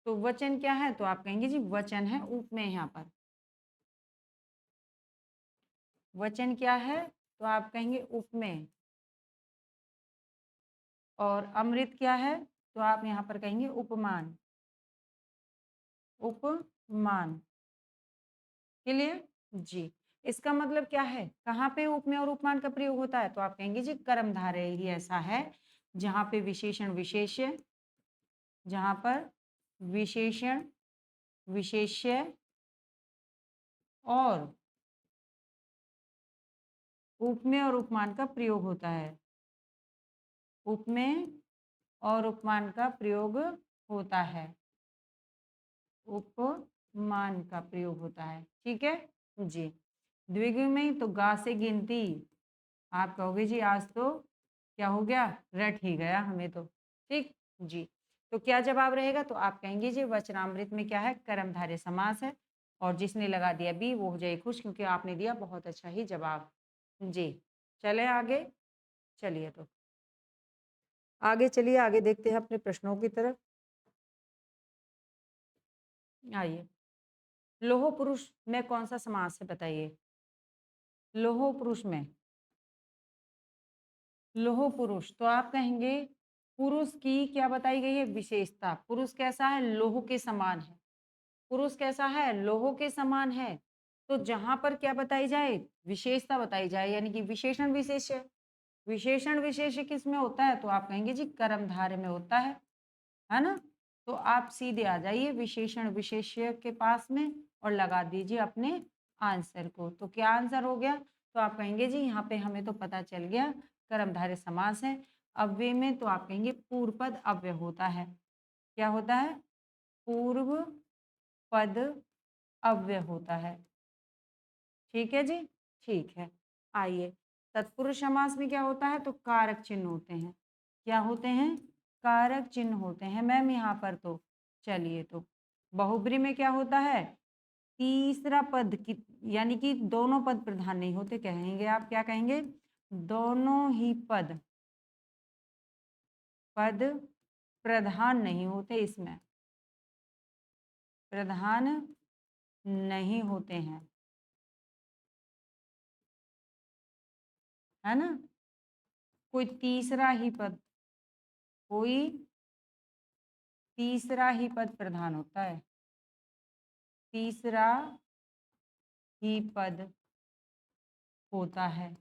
तो वचन क्या है, तो आप कहेंगे जी वचन है उपमेय, यहाँ पर वचन क्या है, तो आप कहेंगे उपमेय। और अमृत क्या है, तो आप यहाँ पर कहेंगे उपमान, उपमान। क्लियर जी। इसका मतलब क्या है, कहाँ पे उपमेय और उपमान का प्रयोग होता है, तो आप कहेंगे जी कर्मधारय ही ऐसा है जहाँ पे विशेषण विशेष्य, जहाँ पर विशेषण विशेष्य और उपमेय और उपमान का प्रयोग होता है, उपमेय और उपमान का प्रयोग होता है, उपमान का प्रयोग होता है, ठीक है जी। द्विगु में तो गा से गिनती, आप कहोगे जी आज तो क्या हो गया, रट ही गया हमें तो, ठीक जी। तो क्या जवाब रहेगा, तो आप कहेंगे जी वचनामृत में क्या है, कर्मधारय समास है। और जिसने लगा दिया बी वो हो जाए खुश, क्योंकि आपने दिया बहुत अच्छा ही जवाब जी। चले आगे, चलिए, तो आगे चलिए, आगे देखते हैं अपने प्रश्नों की तरफ। आइए, लोह पुरुष में कौन सा समास है, बताइए। लोह पुरुष में, लोह पुरुष, तो आप कहेंगे पुरुष की क्या बताई गई है, विशेषता। पुरुष कैसा है, लोह के समान है। पुरुष कैसा है, लोह के समान है। तो जहां पर क्या बताई जाए, विशेषता बताई जाए, यानी कि विशेषण विशेष्य। विशेषण विशेष्य किस में होता है, तो आप कहेंगे जी कर्मधारय में होता है ना। तो आप सीधे आ जाइए विशेषण विशेष्य के पास में और लगा दीजिए अपने आंसर को। तो क्या आंसर हो गया, तो आप कहेंगे जी यहाँ पे हमें तो पता चल गया कर्मधारय समास है। अव्यय में तो आप कहेंगे पूर्व पद अव्यय होता है, क्या होता है, पूर्व पद अव्यय होता है। ठीक है जी, ठीक है। आइए, तत्पुरुष समास में क्या होता है, तो कारक चिन्ह होते हैं। क्या होते हैं, कारक चिन्ह होते हैं मैम यहाँ पर। तो चलिए, तो बहुब्री में क्या होता है, तीसरा पद की, यानी कि दोनों पद प्रधान नहीं होते। कहेंगे आप, क्या कहेंगे, दोनों ही पद प्रधान नहीं होते, इसमें प्रधान नहीं होते हैं, है ना। कोई तीसरा ही पद, कोई तीसरा ही पद प्रधान होता है, तीसरा ही पद होता है।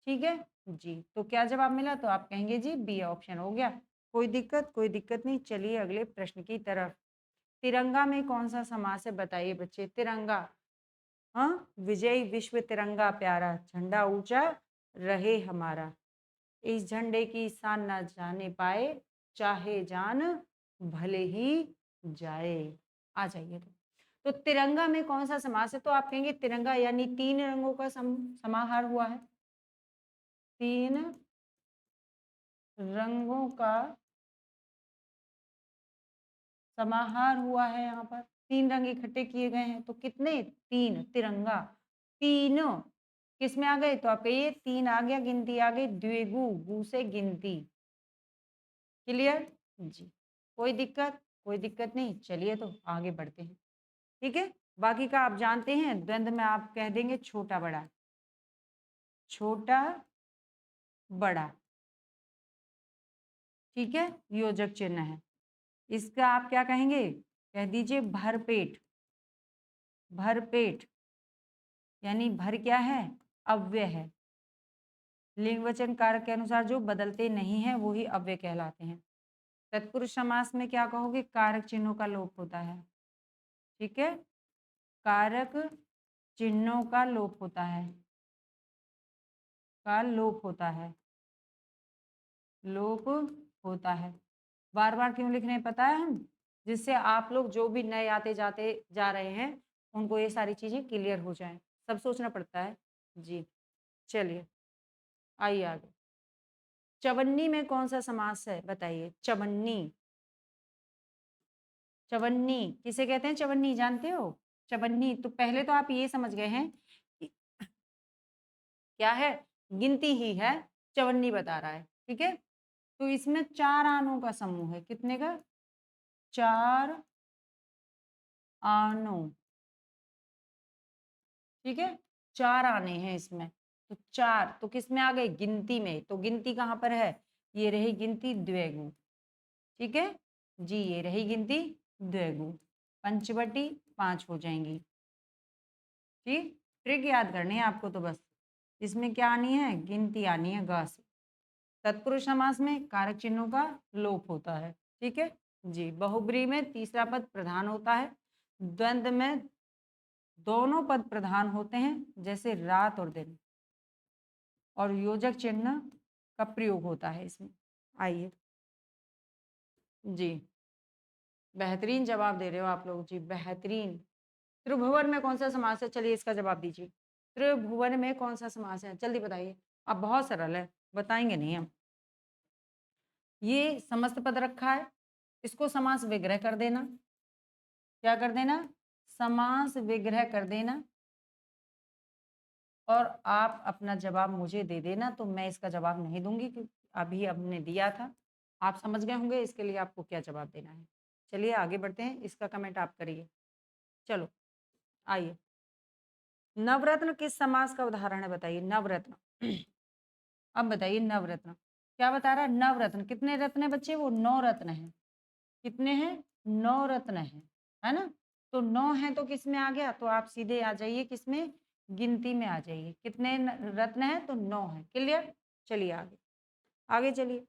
ठीक है जी, तो क्या जवाब मिला, तो आप कहेंगे जी बी ऑप्शन हो गया। कोई दिक्कत, कोई दिक्कत नहीं। चलिए अगले प्रश्न की तरफ। तिरंगा में कौन सा समास है, बताइए बच्चे। तिरंगा, हाँ, विजयी विश्व तिरंगा प्यारा, झंडा ऊंचा रहे हमारा, इस झंडे की शान ना जाने पाए, चाहे जान भले ही जाए। आ जाइए, तो तिरंगा में कौन सा समास है, तो आप कहेंगे तिरंगा यानी तीन रंगों का समाहार हुआ है, तीन रंगों का समाहार हुआ है। यहाँ पर तीन रंग इकट्ठे किए गए हैं, तो कितने, तीन। तिरंगा तीनों किस में आ गए, तो आप कहिए तीन आ गया, गिनती आ गई, द्विगु, गु से गिनती। क्लियर जी, कोई दिक्कत, कोई दिक्कत नहीं। चलिए, तो आगे बढ़ते हैं। ठीक है, बाकी का आप जानते हैं। द्वंद्व में आप कह देंगे छोटा बड़ा, छोटा बड़ा। ठीक है, योजक चिन्ह है। इसका आप क्या कहेंगे, कह दीजिए भरपेट। भरपेट यानी भर क्या है, अव्यय है। लिंग वचन कारक के अनुसार जो बदलते नहीं हैं वो ही अव्यय कहलाते हैं। तत्पुरुष समास में क्या कहोगे, कारक चिन्हों का लोप होता है। ठीक है, कारक चिन्हों का लोप होता है, का लोप होता है, लोप होता है। बार बार क्यों लिख रहे हैं पता है हम, जिससे आप लोग जो भी नए आते जाते जा रहे हैं उनको ये सारी चीजें क्लियर हो जाएं। सब सोचना पड़ता है जी। चलिए आइए आगे। चवन्नी में कौन सा समास है, बताइए। चवन्नी, चवन्नी किसे कहते हैं, चवन्नी जानते हो। चवन्नी, तो पहले तो आप ये समझ गए हैं कि क्या है, गिनती ही है, चवन्नी बता रहा है। ठीक है, तो इसमें चार आनों का समूह है। कितने का, चार आनों। ठीक है, चार आने हैं इसमें, तो चार तो किस में आ गए, गिनती में। तो गिनती कहाँ पर है, ये रही गिनती द्विगु। ठीक है जी, ये रही गिनती द्विगु, पंचवटी पांच हो जाएंगी। ठीक, ट्रिक याद करनी है आपको, तो बस इसमें क्या आनी है, गिनती आनी है गा से। तत्पुरुष समास में कारक चिन्हों का लोप होता है। ठीक है जी, बहुब्री में तीसरा पद प्रधान होता है, द्वंद्व में दोनों पद प्रधान होते हैं, जैसे रात और दिन, और योजक चिन्ह का प्रयोग होता है इसमें। आइए जी, बेहतरीन जवाब दे रहे हो आप लोग जी, बेहतरीन। त्रिभुवन में कौन सा समास है, चलिए इसका जवाब दीजिए। त्रिभुवन में कौन सा समास है, जल्दी बताइए। अब बहुत सरल है, बताएंगे नहीं हम। ये समस्त पद रखा है, इसको समास विग्रह कर देना। क्या कर देना, समास विग्रह कर देना, और आप अपना जवाब मुझे दे देना। तो मैं इसका जवाब नहीं दूंगी क्योंकि अभी हमने दिया था, आप समझ गए होंगे इसके लिए आपको क्या जवाब देना है। चलिए आगे बढ़ते हैं, इसका कमेंट आप करिए। चलो आइए, नवरत्न किस समास का उदाहरण है, बताइए। नवरत्न अब बताइए, नवरत्न क्या बता रहा है, नवरत्न कितने रत्न है बच्चे, वो 9 रत्न है। कितने हैं, 9 रत्न है ना। तो 9 है तो किस में आ गया, तो आप सीधे आ जाइए किस में, गिनती में आ जाइए। कितने रत्न है, तो 9 है। क्लियर, चलिए आगे, आगे चलिए।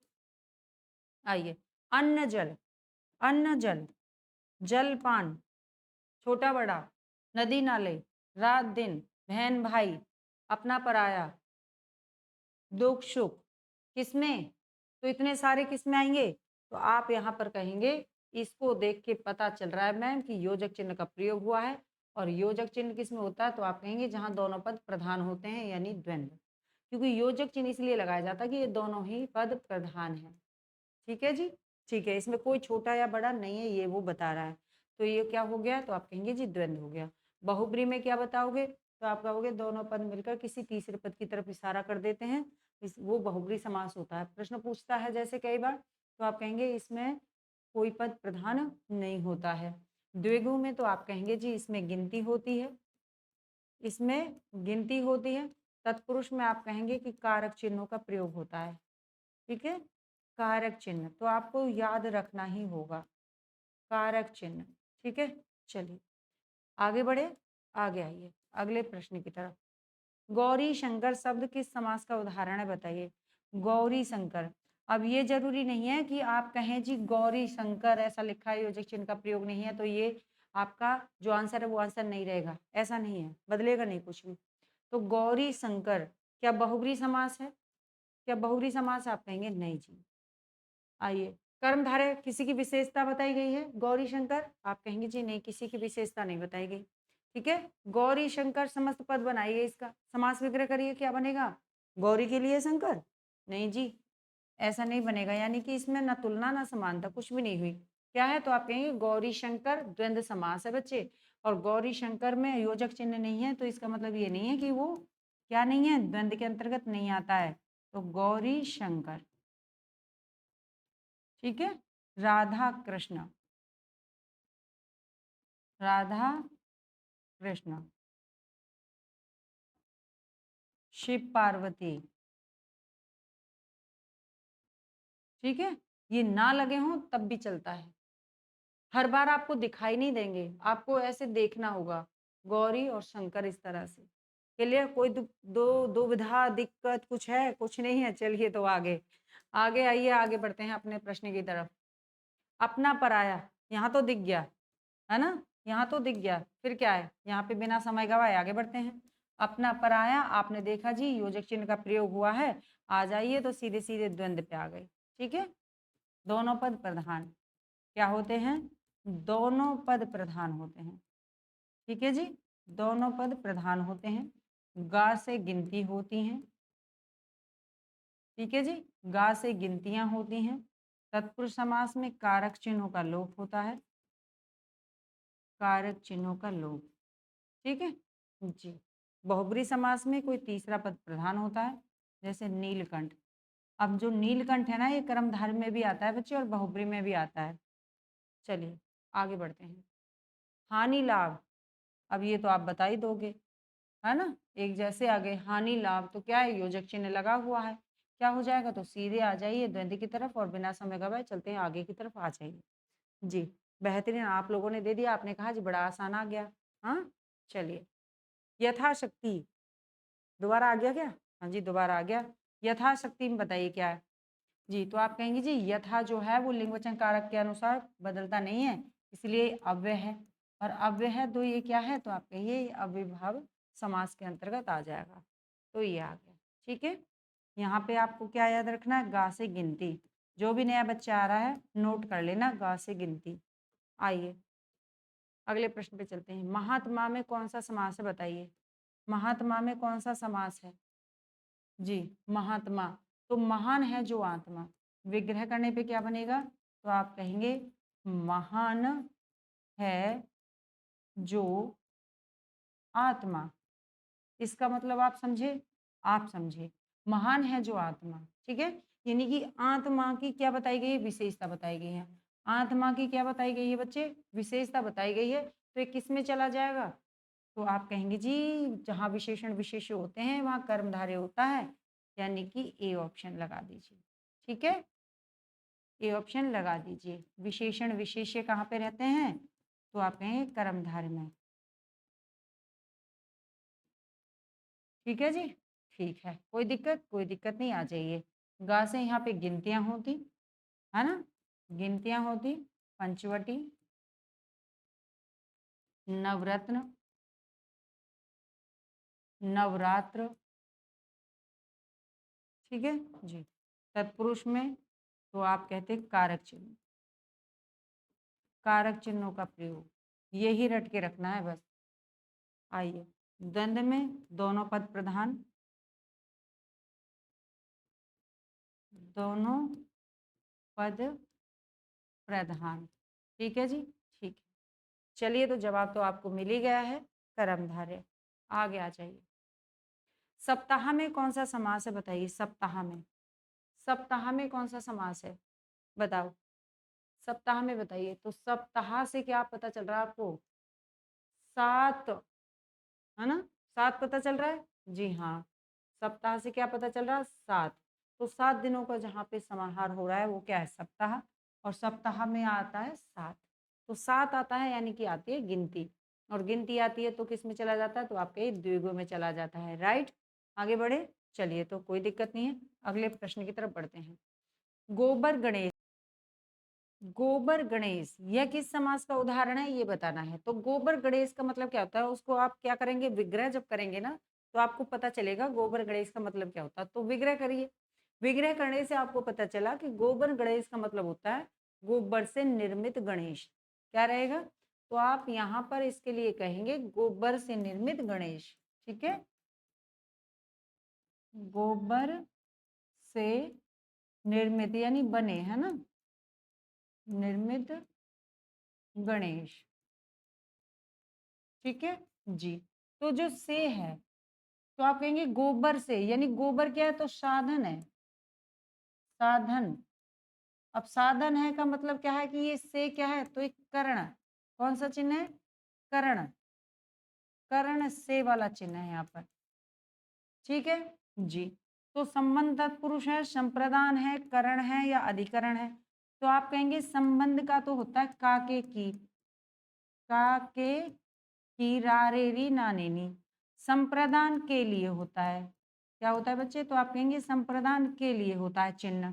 आइए, अन्न जल, अन्न जल, जलपान, छोटा बड़ा, नदी नाले, रात दिन, बहन भाई, अपना पराया, दुख सुख, किसमें, तो इतने सारे किसमें आएंगे, तो आप यहाँ पर कहेंगे इसको देख के पता चल रहा है मैम कि योजक चिन्ह का प्रयोग हुआ है। और योजक चिन्ह किसमें होता है? तो आप कहेंगे जहाँ दोनों पद प्रधान होते हैं, यानी द्वंद्व। क्योंकि योजक चिन्ह इसलिए लगाया जाता है कि ये दोनों ही पद प्रधान हैं। ठीक है जी? ठीक है, इसमें कोई छोटा या बड़ा नहीं है, ये वो बता रहा है। तो ये क्या हो गया? तो आप कहेंगे जी द्वंद्व हो गया। बहुब्री में क्या बताओगे? तो आप कहोगे दोनों पद मिलकर किसी तीसरे पद की तरफ इशारा कर देते हैं, वो बहुब्री समास होता है। प्रश्न पूछता है जैसे कई बार, तो आप कहेंगे इसमें कोई पद प्रधान नहीं होता है। द्विगु में तो आप कहेंगे जी इसमें गिनती होती है, इसमें गिनती होती है। तत्पुरुष में आप कहेंगे कि कारक चिन्हों का प्रयोग होता है। ठीक है? कारक चिन्ह तो आपको याद रखना ही होगा, कारक चिन्ह। ठीक है? चलिए आगे बढ़े, आगे आइए अगले प्रश्न की तरफ। गौरी शंकर शब्द किस समास का उदाहरण है बताइए? गौरी शंकर। अब ये जरूरी नहीं है कि आप कहें जी गौरी शंकर ऐसा लिखा है, योजक चिन्ह का प्रयोग नहीं है, तो ये आपका जो आंसर है वो आंसर नहीं रहेगा, ऐसा नहीं है, बदलेगा नहीं कुछ भी। तो गौरी शंकर क्या बहुब्री समास है? क्या बहुब्री समास? आप कहेंगे नहीं जी। आइए, कर्मधारय किसी की विशेषता बताई गई है? गौरी शंकर आप कहेंगे जी नहीं, किसी की विशेषता नहीं बताई गई। ठीक है? गौरी शंकर समस्त पद बनाइए, इसका समास विग्रह करिए, क्या बनेगा? गौरी के लिए शंकर? नहीं जी, ऐसा नहीं बनेगा, यानी कि इसमें ना तुलना ना समानता कुछ भी नहीं हुई। क्या है? तो आप कहेंगे गौरी शंकर द्वंद्व समास है बच्चे। और गौरी शंकर में योजक चिन्ह नहीं है, तो इसका मतलब ये नहीं है कि वो क्या नहीं है, द्वंद्व के अंतर्गत नहीं आता है। तो गौरी शंकर। ठीक है? राधा कृष्ण, राधा कृष्ण, शिव पार्वती। ठीक है? ये ना लगे हों तब भी चलता है। हर बार आपको दिखाई नहीं देंगे, आपको ऐसे देखना होगा, गौरी और शंकर इस तरह से। क्लियर? कोई दुविधा, दिक्कत कुछ है? कुछ नहीं है, चलिए तो आगे। आगे आइए, आगे बढ़ते हैं अपने प्रश्न की तरफ। अपना पराया, यहाँ तो दिख गया, है ना? यहाँ तो दिख गया, फिर क्या है? यहाँ पे बिना समय गवाए आगे बढ़ते हैं। अपना पराया आपने देखा जी योजक चिन्ह का प्रयोग हुआ है, आ जाइए तो सीधे-सीधे द्वंद्व पे आ गए। ठीक है? दोनों पद प्रधान क्या होते हैं? दोनों पद प्रधान होते हैं। ठीक है जी? दोनों पद प्रधान होते हैं। गा से गिनती होती हैं। ठीक है जी? गा से गिनतियाँ होती हैं। तत्पुरुष समास में कारक चिन्हों का लोप होता है, कारक चिन्हों का लोप। ठीक है? जी। बहुब्री समास में कोई तीसरा पद प्रधान होता है, जैसे नीलकंठ। अब जो नीलकंठ है ना, ये कर्मधारय में भी आता है बच्चे और बहुब्री में भी आता है। चलिए, आगे बढ़ते हैं। हानि लाभ, अब ये तो आप बता ही दोगे, है ना? एक जैसे आ गए, हानि लाभ तो क्या है? योजक चिन्ह लगा हुआ है। क्या हो जाएगा? तो सीधे आ जाइए द्वंद्व की तरफ और बिना समय गवाए चलते हैं आगे की तरफ, आ जाइए। जी, बेहतरीन आप लोगों ने दे दिया, आपने कहा जी बड़ा आसान आ गया। हाँ? चलिए, यथाशक्ति दोबारा आ गया क्या? हाँ जी, दोबारा आ गया। यथाशक्ति में बताइए क्या है? जी, तो आप कहेंगे जी यथा जो है वो लिंगवचन कारक के अनुसार बदलता नहीं है, इसलिए अव्यय है। और अव्यय है तो ये क्या है? तो आप कहिए ये अव्ययभाव समास के अंतर्गत आ जाएगा। तो ये आ गया। ठीक है? यहाँ पे आपको क्या याद रखना है? गा से गिनती। जो भी नया बच्चा आ रहा है नोट कर लेना, गा से गिनती। आइए, अगले प्रश्न पे चलते हैं। महात्मा में कौन-सा समास है बताइए? महात्मा में कौन-सा समास है? जी, महात्मा। तो महान है जो आत्मा, विग्रह करने पे क्या बनेगा? तो आप कहेंगे महान है जो आत्मा। इसका मतलब आप समझे? आप समझे। महान है जो आत्मा, ठीक है? यानी कि आत्मा की क्या बताई गई है? विशेषता बताई गई है। आत्मा की क्या बताई गई है बच्चे? विशेषता बताई गई है। तो ये किस में चला जाएगा? तो आप कहेंगे जी जहाँ विशेषण विशेष्य होते हैं वहाँ कर्मधारय होता है, यानी कि ए ऑप्शन लगा दीजिए। ठीक है? ए ऑप्शन लगा दीजिए। विशेषण विशेष्य कहाँ पे रहते हैं? तो आप कहेंगे कर्मधारय में। ठीक है जी? ठीक है। कोई दिक्कत? कोई दिक्कत नहीं, आ जाइए। गा से यहाँ पे गिनतियाँ होती, है ना? गिनतियाँ होती, पंचवटी, नवरत्न, नवरात्र, ठीक है? जी। तत्पुरुष में तो आप कहते कारक चिन्ह। कारक चिन्हों का प्रयोग, यही रट के रखना है बस। आइए, द्वंद्व में दोनों पद प्रधान, दोनों पद प्रधान, ठीक है जी, ठीक है। चलिए, तो जवाब तो आपको मिल ही गया है, कर्मधारय। आगे आ जाइए। सप्ताह में कौन सा समास है बताइए? सप्ताह में, सप्ताह में कौन सा समास है बताओ? सप्ताह में बताइए। तो सप्ताह से क्या पता चल रहा है आपको? 7, है ना? 7 पता चल रहा है? जी हाँ, सप्ताह से क्या पता चल रहा है? 7। तो 7 दिनों का जहाँ पे समाहार हो रहा है वो क्या है? सप्ताह। और सप्ताह में आता है 7। तो 7 आता है यानी कि आती है गिनती, और गिनती आती है तो किस में चला जाता है? तो आपके द्विगु में चला जाता है, राइट? आगे बढ़े, चलिए, तो कोई दिक्कत नहीं है, अगले प्रश्न की तरफ बढ़ते हैं। गोबर गणेश, गोबर गणेश यह किस समास का उदाहरण है ये बताना है। तो गोबर गणेश का मतलब क्या होता है? उसको आप क्या करेंगे? विग्रह जब करेंगे ना, तो आपको पता चलेगा गोबर गणेश का मतलब क्या होता है। तो विग्रह करिए, विग्रह करने से आपको पता चला कि गोबर गणेश का मतलब होता है गोबर से निर्मित गणेश। क्या रहेगा? तो आप यहाँ पर इसके लिए कहेंगे गोबर से निर्मित गणेश, ठीक है? गोबर से निर्मित यानी बने, है ना? निर्मित गणेश, ठीक है जी। तो जो से है, तो आप कहेंगे गोबर से, यानी गोबर क्या है? तो साधन है, साधन। अब साधन है का मतलब क्या है कि ये से क्या है? तो एक कर्ण, कौन सा चिन्ह है? कर्ण, कर्ण से वाला चिन्ह है यहाँ पर, ठीक है जी। तो संबंध तत्पुरुष है, संप्रदान है, करण है या अधिकरण है? तो आप कहेंगे संबंध का तो होता है काके की, काके की रारे री नाने नी। संप्रदान के लिए होता है, क्या होता है बच्चे? तो आप कहेंगे संप्रदान के लिए होता है चिन्ह।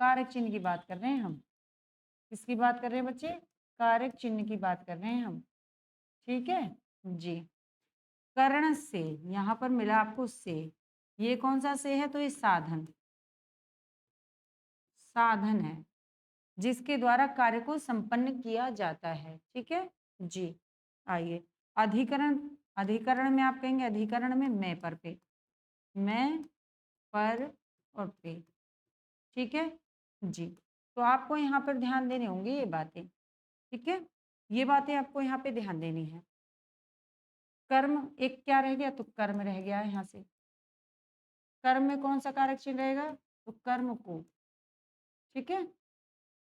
कारक चिन्ह की बात कर रहे हैं हम, किसकी बात कर रहे हैं बच्चे? कारक चिन्ह की बात कर रहे हैं हम, ठीक है जी। कर्ण से, यहाँ पर मिला आपको से, ये कौन सा से है? तो ये साधन, साधन है जिसके द्वारा कार्य को संपन्न किया जाता है, ठीक है जी। आइए, अधिकरण, अधिकरण में आप कहेंगे, अधिकरण में मैं पर पे, मैं पर और पे, ठीक है जी। तो आपको यहाँ पर ध्यान देने होंगे ये बातें, ठीक है? ये बातें आपको यहाँ पे ध्यान देनी है। कर्म एक क्या रह गया? तो कर्म रह गया है यहाँ से। कर्म में कौन सा कारक चिन्ह रहेगा? तो कर्म को, ठीक है।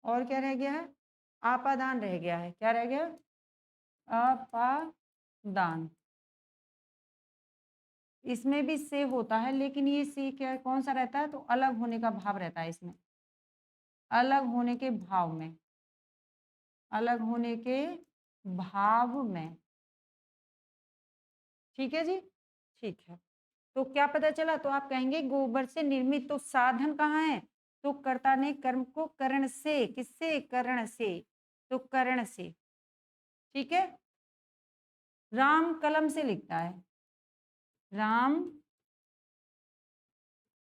और क्या रह गया है? आपादान रह गया है। क्या रह गया? अपादान। इसमें भी से होता है, लेकिन ये से क्या कौन सा रहता है? तो अलग होने का भाव रहता है इसमें, अलग होने के भाव में, अलग होने के भाव में, ठीक है जी, ठीक है। तो क्या पता चला? तो आप कहेंगे गोबर से निर्मित, तो साधन कहाँ है? तो कर्ता ने कर्म को करण से, किससे? करण से, तो करण से, ठीक है। राम कलम से लिखता है, राम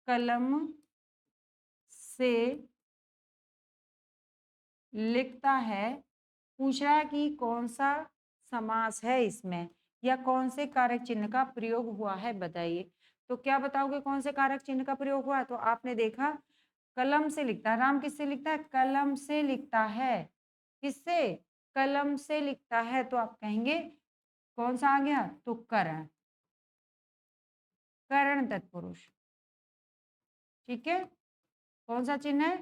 कलम से लिखता है। पूछ रहा है कि कौन सा समास है इसमें, या कौन से कारक चिन्ह का प्रयोग हुआ है बताइए। तो क्या बताओगे कौन से कारक चिन्ह का प्रयोग हुआ? तो आपने देखा कलम से लिखता है, राम किससे लिखता है? कलम से लिखता है, किससे? कलम से लिखता है। तो आप कहेंगे कौन सा आ गया? तो करण, करण तत्पुरुष, ठीक है। कौन सा चिन्ह है?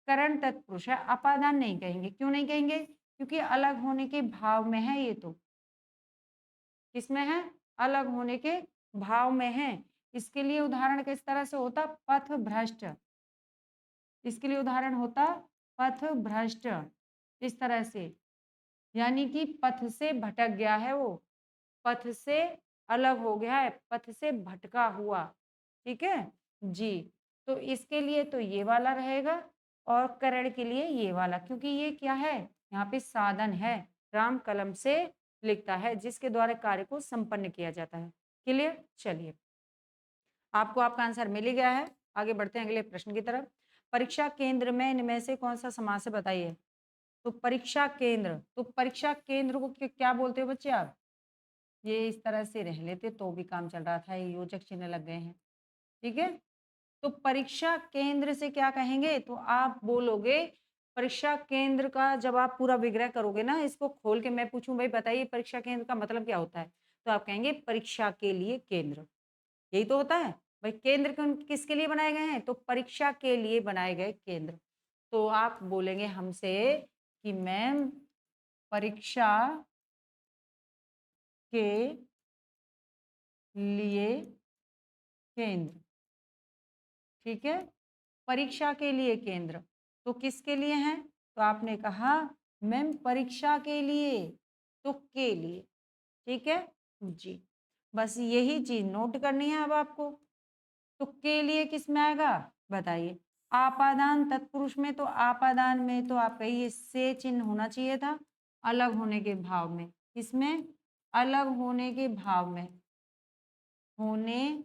करण तत्पुरुष है, अपादान नहीं कहेंगे। क्यों नहीं कहेंगे? क्योंकि अलग होने के भाव में है ये, तो किसमें है? अलग होने के भाव में है। इसके लिए उदाहरण किस तरह से होता? पथ भ्रष्ट, इसके लिए उदाहरण होता पथ भ्रष्ट, इस तरह से, यानी कि पथ से भटक गया है वो, पथ से अलग हो गया है, पथ से भटका हुआ, ठीक है जी। तो इसके लिए तो ये वाला रहेगा, और करण के लिए ये वाला, क्योंकि ये क्या है? यहाँ पे साधन है, राम कलम से लिखता है जिसके द्वारा कार्य को संपन्न किया जाता है। क्लियर? चलिए, आपको आपका आंसर मिल ही गया है। आगे बढ़ते हैं अगले प्रश्न की तरफ। परीक्षा केंद्र में इनमें से कौन सा समास है बताइए? तो परीक्षा केंद्र, तो परीक्षा केंद्र को क्या बोलते हो बच्चे आप? ये इस तरह से रह लेते तो भी काम चल रहा था, ये योजक चिन्ह लग गए हैं, ठीक है। तो परीक्षा केंद्र से क्या कहेंगे? तो आप बोलोगे परीक्षा केंद्र का, जब आप पूरा विग्रह करोगे ना, इसको खोल के मैं पूछूं भाई बताइए परीक्षा केंद्र का मतलब क्या होता है, तो आप कहेंगे परीक्षा के लिए केंद्र। यही तो होता है भाई, केंद्र किसके लिए बनाए गए हैं? तो परीक्षा के लिए बनाए गए केंद्र। तो आप बोलेंगे हमसे कि मैम परीक्षा के लिए केंद्र, ठीक है। परीक्षा के लिए केंद्र, तो किसके लिए हैं? तो आपने कहा मैम परीक्षा के लिए, तो के लिए, ठीक है जी। बस यही चीज नोट करनी है अब आपको। तो के लिए किस में आएगा बताइए? आपादान तत्पुरुष में, तो आपादान में तो आप कहिए से चिन्ह होना चाहिए था, अलग होने के भाव में। किसमें? अलग होने के भाव में, होने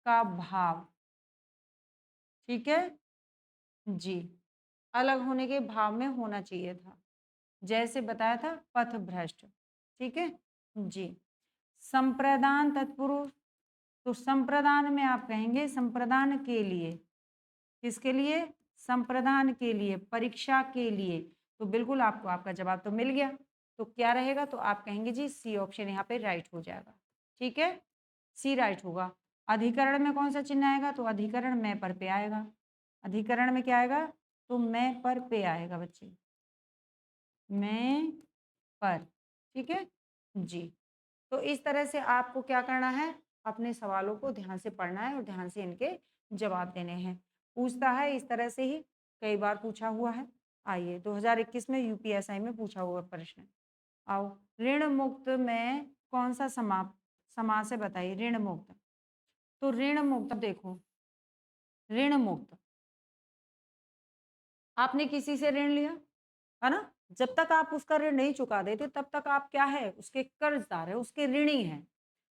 का भाव, ठीक है जी। अलग होने के भाव में होना चाहिए था, जैसे बताया था पथभ्रष्ट, ठीक है जी। संप्रदान तत्पुरुष, तो संप्रदान में आप कहेंगे संप्रदान के लिए, किसके लिए? संप्रदान के लिए, परीक्षा के लिए। तो बिल्कुल आपको आपका जवाब तो मिल गया। तो क्या रहेगा? तो आप कहेंगे जी सी ऑप्शन यहाँ पे राइट हो जाएगा, ठीक है, सी राइट होगा। अधिकरण में कौन सा चिन्ह आएगा? तो अधिकरण में पर पे आएगा। अधिकरण में क्या आएगा? तो मैं पर पे आएगा बच्चे, मैं पर, ठीक है जी। तो इस तरह से आपको क्या करना है? अपने सवालों को ध्यान से पढ़ना है और ध्यान से इनके जवाब देने हैं। पूछता है इस तरह से ही, कई बार पूछा हुआ है। आइए 2021 में यूपीएसआई में पूछा हुआ प्रश्न। आओ, ऋण मुक्त में कौन सा समास है बताइए? ऋण मुक्त, तो ऋण मुक्त देखो, ऋण मुक्त आपने किसी से ऋण लिया है ना, जब तक आप उसका ऋण नहीं चुका देते तब तक आप क्या है? उसके कर्जदार है, उसके ऋणी हैं।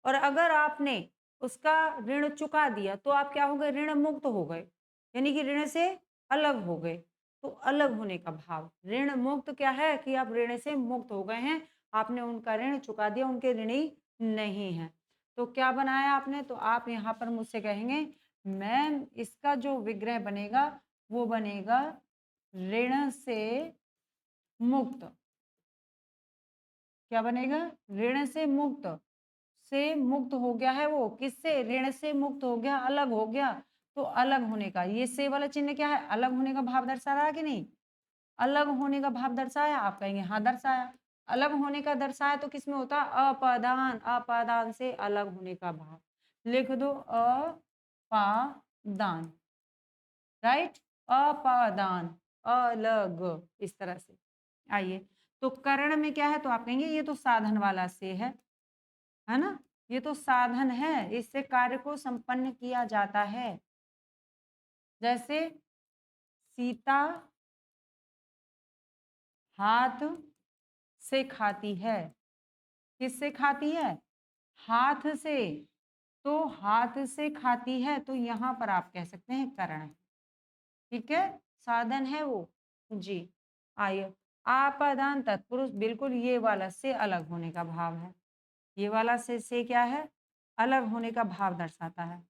और अगर आपने उसका ऋण चुका दिया तो आप क्या हो गए? ऋण मुक्त हो गए, यानी कि ऋण से अलग हो गए। तो अलग होने का भाव, ऋण मुक्त क्या है? कि आप ऋण से मुक्त हो गए हैं, आपने उनका ऋण चुका दिया, उनके ऋणी नहीं हैं। तो क्या बनाया आपने? तो आप यहाँ पर मुझसे कहेंगे मैम इसका जो विग्रह बनेगा वो बनेगा ऋण से मुक्त। क्या बनेगा? ऋण से मुक्त, से मुक्त हो गया है वो, किससे? ऋण से मुक्त हो गया, अलग हो गया। तो अलग होने का ये से वाला चिन्ह क्या है? अलग होने का भाव दर्शा रहा है कि नहीं? अलग होने का भाव दर्शाया? आप कहेंगे हाँ दर्शाया। अलग होने का दर्शाया तो किसमें होता? अपादान, अपादान से अलग होने का भाव। लिख दो अपादान, राइट, अपादान, अलग, इस तरह से। आइए, तो करण में क्या है? तो आप कहेंगे ये तो साधन वाला से है ना, ये तो साधन है, इससे कार्य को संपन्न किया जाता है। जैसे सीता हाथ से खाती है, किससे खाती है? हाथ से। तो हाथ से खाती है, तो यहाँ पर आप कह सकते हैं करण है, ठीक है, साधन है वो जी। आइए, आपादान तत्पुरुष, बिल्कुल ये वाला से अलग होने का भाव है। ये वाला से क्या है? अलग होने का भाव दर्शाता है,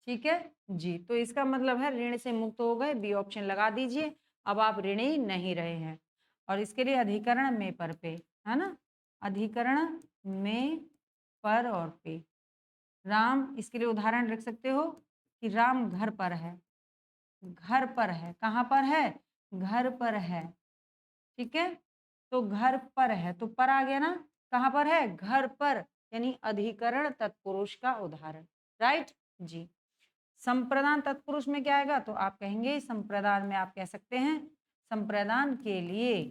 ठीक है जी। तो इसका मतलब है ऋण से मुक्त हो गए, बी ऑप्शन लगा दीजिए। अब आप ऋणी नहीं रहे हैं। और इसके लिए अधिकरण में पर पे, है ना, अधिकरण में पर और पे। राम, इसके लिए उदाहरण रख सकते हो कि राम घर पर है, घर पर है, कहाँ पर है? घर पर है, ठीक है। तो घर पर है, तो पर आ गया ना, कहाँ पर है? घर पर, यानी अधिकरण तत्पुरुष का उदाहरण, राइट जी। संप्रदान तत्पुरुष में क्या आएगा? तो आप कहेंगे संप्रदान में आप कह सकते हैं संप्रदान के लिए,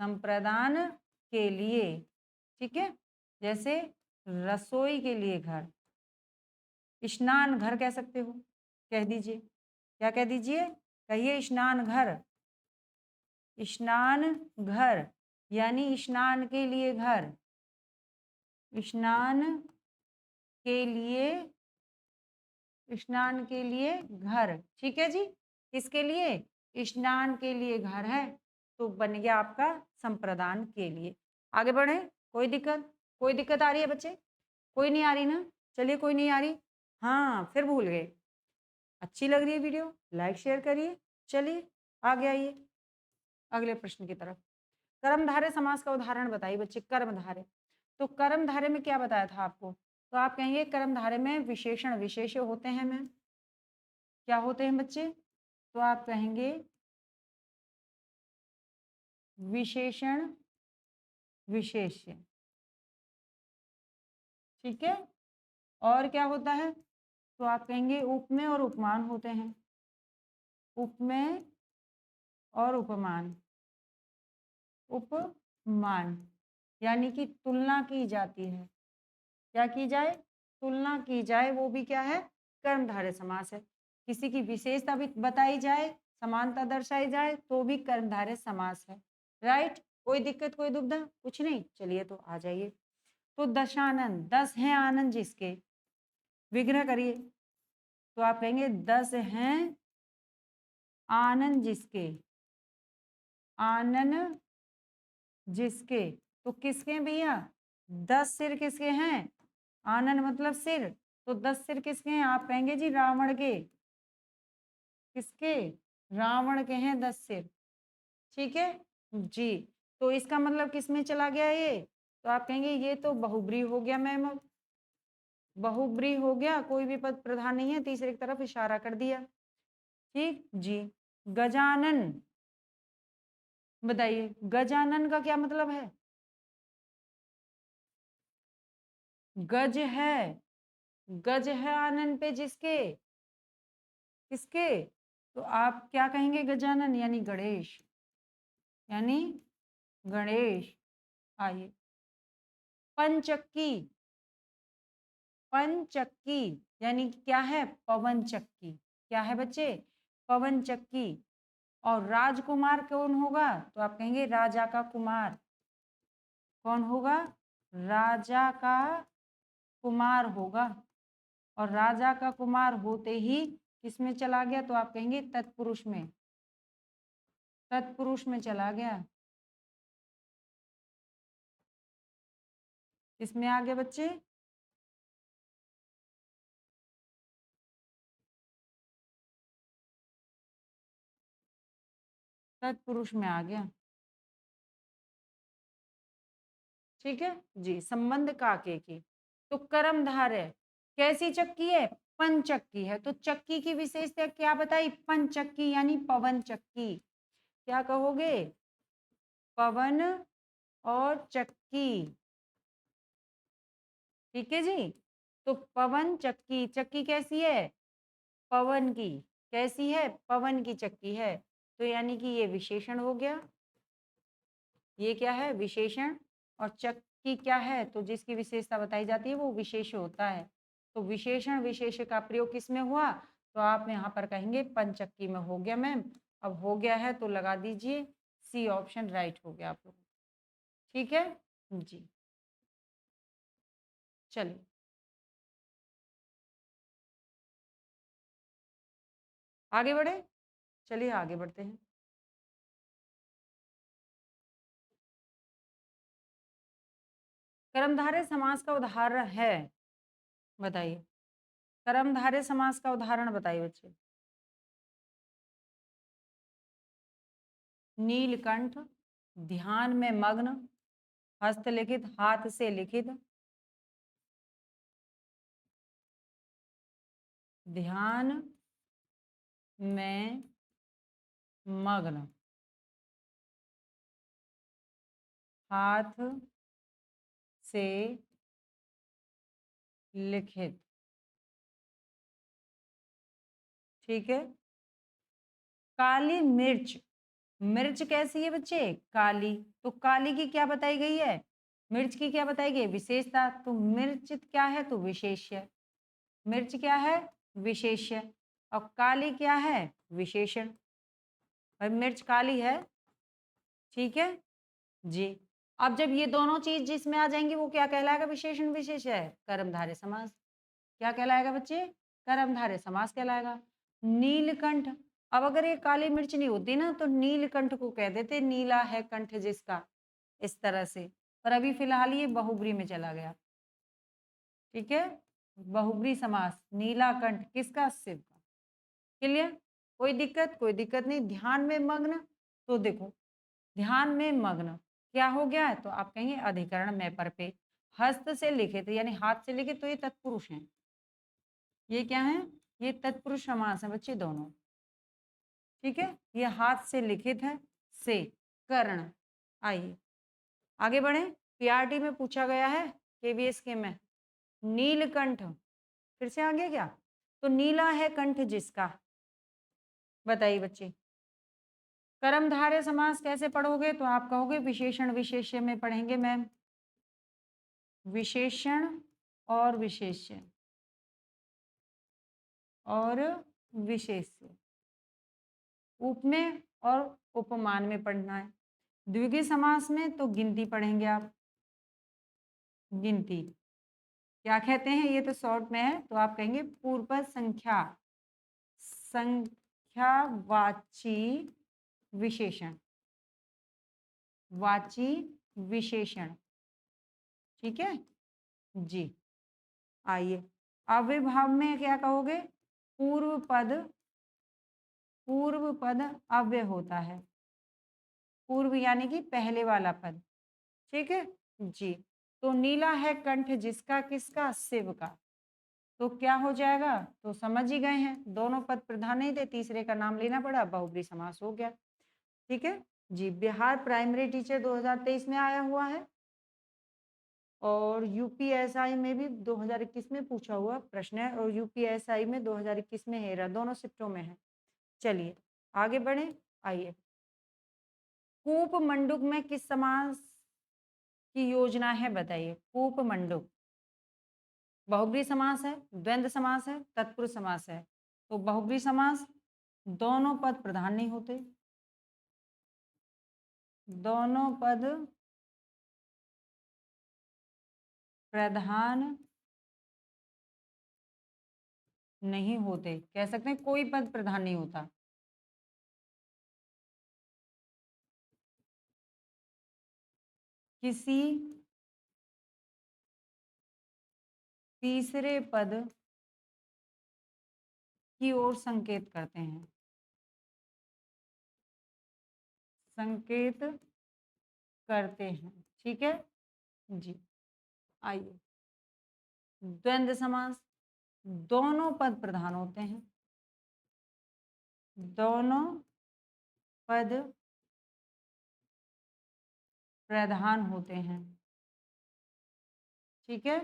संप्रदान के लिए, ठीक है। जैसे रसोई के लिए घर, स्नान घर कह सकते हो, कह दीजिए, क्या कह दीजिए? कहिए स्नान घर, स्नान घर, यानी स्नान के लिए घर, स्नान के लिए, स्नान के लिए घर, ठीक है जी। किसके लिए? स्नान के लिए घर है, तो बन गया आपका संप्रदान के लिए। आगे बढ़े, कोई दिक्कत आ रही है बच्चे? कोई नहीं आ रही ना? चलिए, कोई नहीं आ रही, हाँ फिर भूल गए। अच्छी लग रही है वीडियो, लाइक शेयर करिए। चलिए आगे आइए अगले प्रश्न की तरफ। कर्मधारय समास का उदाहरण बताइए बच्चे। कर्मधारय, तो कर्मधारय में क्या बताया था आपको? तो आप कहेंगे कर्मधारय में विशेषण विशेष्य होते हैं। मैम क्या होते हैं बच्चे? तो आप कहेंगे विशेषण विशेष्य, ठीक है। और क्या होता है? तो आप कहेंगे उपमेय और उपमान होते हैं। उपमेय और उपमान, उपमान यानी कि तुलना की जाती है। क्या की जाए? तुलना की जाए, वो भी क्या है? कर्मधारय समास है। किसी की विशेषता भी बताई जाए, समानता दर्शाई जाए, तो भी कर्मधारय समास है। राइट, कोई दिक्कत कोई दुविधा? कुछ नहीं, चलिए तो आ जाइए। तो दशानन, 10 हैं आनंद जिसके, विग्रह करिए। तो आप कहेंगे 10 हैं आनंद जिसके, आनन जिसके, तो किसके भैया? 10 सिर किसके हैं? आनन मतलब सिर, तो 10 सिर किसके हैं? आप कहेंगे जी रावण के। किसके? रावण के हैं 10 सिर, ठीक है जी। तो इसका मतलब किस में चला गया ये? तो आप कहेंगे ये तो बहुब्रीहि हो गया मैम, अब बहुब्रीहि हो गया, कोई भी पद प्रधान नहीं है, तीसरे की तरफ इशारा कर दिया, ठीक जी। गजानन, बताइए गजानन का क्या मतलब है? गज है, गज है आनन पे जिसके, किसके? तो आप क्या कहेंगे? गजानन यानी गणेश, यानी गणेश। आइए, पंचक्की, पंचक्की यानी क्या है? पवन चक्की। क्या है बच्चे? पवन चक्की। और राजकुमार कौन होगा? तो आप कहेंगे राजा का कुमार। कौन होगा? राजा का कुमार होगा। और राजा का कुमार होते ही किसमें चला गया? तो आप कहेंगे तत्पुरुष में, तत्पुरुष में चला गया। इसमें आ गया बच्चे, तत्पुरुष में आ गया, ठीक है जी। संबंध काके की, तो कर्मधारय कैसी चक्की है? पंचक्की है। तो चक्की की विशेषता क्या बताई? पंचक्की यानी पवन चक्की। क्या कहोगे? पवन और चक्की, ठीक है जी। तो पवन चक्की, चक्की कैसी है? पवन की। कैसी है? पवन की चक्की है। तो यानी कि ये विशेषण हो गया, ये क्या है? विशेषण। और चक्की क्या है? तो जिसकी विशेषता बताई जाती है वो विशेष होता है। तो विशेषण विशेष का प्रयोग किस में हुआ? तो आप यहाँ पर कहेंगे पंचक्की में हो गया मैम। अब हो गया है तो लगा दीजिए, सी ऑप्शन राइट हो गया आप लोगों को, ठीक है जी। चलिए आगे बढ़े, चलिए आगे बढ़ते हैं। कर्मधारय समास का उदाहरण है, बताइए। कर्मधारय समास का उदाहरण बताइए बच्चे। नीलकंठ, ध्यान में मग्न, हस्तलिखित हाथ से लिखित, ध्यान में मग्न, हाथ से लिखित, ठीक है। काली मिर्च, मिर्च कैसी है बच्चे? काली। तो काली की क्या बताई गई है? मिर्च की क्या बताई गई? विशेषता। तो मिर्च क्या है? तो विशेष्य। मिर्च क्या है? विशेष्य। और काली क्या है? विशेषण। भाई मिर्च काली है, ठीक है जी। अब जब ये दोनों चीज जिसमें आ जाएंगी वो क्या कहलाएगा? विशेषण विशेष है, कर्मधारय समास। क्या कहलाएगा बच्चे? कर्मधारय समास कहलाएगा। नीलकंठ, अब अगर ये काली मिर्च नहीं होती ना तो नीलकंठ को कह देते, नीला है कंठ जिसका, इस तरह से। पर अभी फिलहाल ये बहुब्री में चला गया। ठीक है, बहुब्री समास, नीला कंठ किसका? शिव का। क्लियर? कोई दिक्कत? कोई दिक्कत नहीं। ध्यान में मग्न, तो देखो ध्यान में मग्न क्या हो गया है? तो आप कहेंगे अधिकरण में पर पे। हस्त से लिखित यानी हाथ से लिखित, तो ये तत्पुरुष हैं। ये क्या है? ये तत्पुरुष समास है बच्चे दोनों। ठीक है, ये हाथ से लिखित है, से कर्ण। आइए आगे बढ़े। पीआरटी में पूछा गया है, केवीएस के में, नीलकंठ फिर से आ गया क्या? तो नीला है कंठ जिसका, बताइए बच्चे। कर्मधारय समास कैसे पढ़ोगे? तो आप कहोगे विशेषण विशेष्य में पढ़ेंगे मैम, विशेषण और विशेष्य और विशेष्य, उपमेय और उपमान में पढ़ना है। द्विगुणी समास में तो गिनती पढ़ेंगे आप, गिनती क्या कहते हैं? ये तो शॉर्ट में है, तो आप कहेंगे पूर्व संख्या, संख्यावाची विशेषण, वाची विशेषण। ठीक है जी। आइए अव्ययभाव में क्या कहोगे? पूर्व पद, पूर्व पद अव्यय होता है, पूर्व यानी कि पहले वाला पद। ठीक है जी। तो नीला है कंठ जिसका, किसका? शिव का। तो क्या हो जाएगा? तो समझ ही गए हैं, दोनों पद प्रधान नहीं थे, तीसरे का नाम लेना पड़ा, बहुब्री समास हो गया। ठीक है जी। बिहार प्राइमरी टीचर 2023 में आया हुआ है और यूपीएसआई में भी 2021 में पूछा हुआ प्रश्न है, और यूपीएसआई में 2021 में है, दोनों शिफ्टों में है। चलिए आगे बढ़े। आइए, कूप मंडूक में किस समास की योजना है? बताइए। कूप मंडूक बहुब्री समास है, द्वंद्व समास है, तत्पुरुष समास है। तो बहुब्री समास, दोनों पद प्रधान नहीं होते, दोनों पद प्रधान नहीं होते, कह सकते हैं कोई पद प्रधान नहीं होता। किसी तीसरे पद की ओर संकेत करते हैं, संकेत करते हैं। ठीक है जी। आइए, द्वंद्व समास, दोनों पद प्रधान होते हैं, दोनों पद प्रधान होते हैं। ठीक है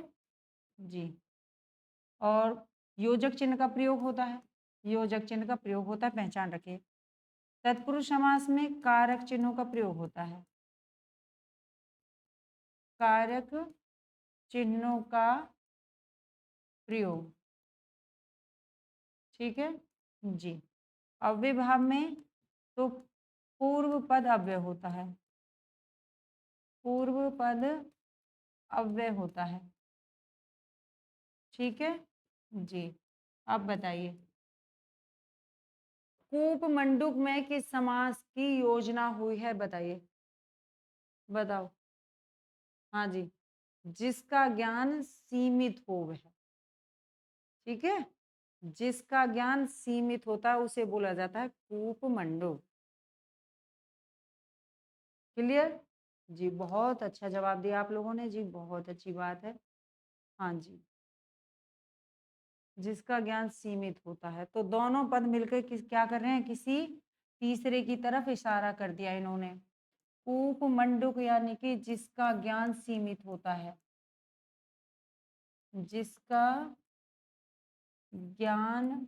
जी। और योजक चिन्ह का प्रयोग होता है, योजक चिन्ह का प्रयोग होता है, पहचान रखिए। तत्पुरुष समास में कारक चिन्हों का प्रयोग होता है, कारक चिन्हों का प्रयोग। ठीक है जी। अव्ययभाव में तो पूर्व पद अव्यय होता है, पूर्व पद अव्यय होता है। ठीक है जी। अब बताइए, कूप मंडूक में किस समास की योजना हुई है? बताइए, बताओ। हाँ जी, जिसका ज्ञान सीमित हो वह। ठीक है, जिसका ज्ञान सीमित होता है उसे बोला जाता है कूप मंडूक। क्लियर जी? बहुत अच्छा जवाब दिया आप लोगों ने जी, बहुत अच्छी बात है। हाँ जी, जिसका ज्ञान सीमित होता है, तो दोनों पद मिलकर किस क्या कर रहे हैं? किसी तीसरे की तरफ इशारा कर दिया इन्होंने। कूप मंडूक यानी कि जिसका ज्ञान सीमित होता है, जिसका ज्ञान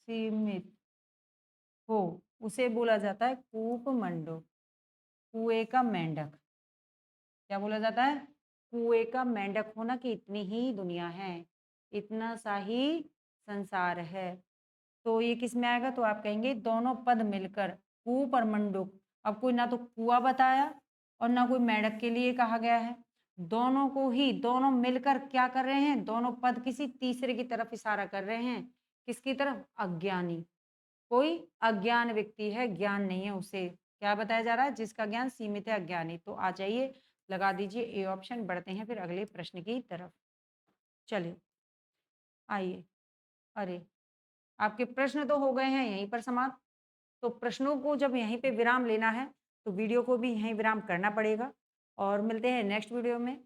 सीमित हो उसे बोला जाता है कूप मंडूक, कुएं का मेंढक। क्या बोला जाता है? कुएं का मेंढक होना कि इतनी ही दुनिया है, इतना सा ही संसार है। तो ये किस में आएगा? तो आप कहेंगे दोनों पद मिलकर कूप और मंडूक। अब कोई ना तो कुआं बताया और ना कोई मेंढक के लिए कहा गया है, दोनों को ही, दोनों मिलकर क्या कर रहे हैं? दोनों पद किसी तीसरे की तरफ इशारा कर रहे हैं, किसकी तरफ? अज्ञानी। कोई अज्ञान व्यक्ति है, ज्ञान नहीं है उसे क्या बताया जा रहा है? जिसका ज्ञान सीमित है, अज्ञानी। तो आ जाइए, लगा दीजिए ए ऑप्शन। बढ़ते हैं फिर अगले प्रश्न की तरफ। चलिए, आइए। अरे! आपके प्रश्न तो हो गए हैं यहीं पर समाप्त। तो प्रश्नों को जब यहीं पे विराम लेना है, तो वीडियो को भी यहीं विराम करना पड़ेगा और मिलते हैं नेक्स्ट वीडियो में।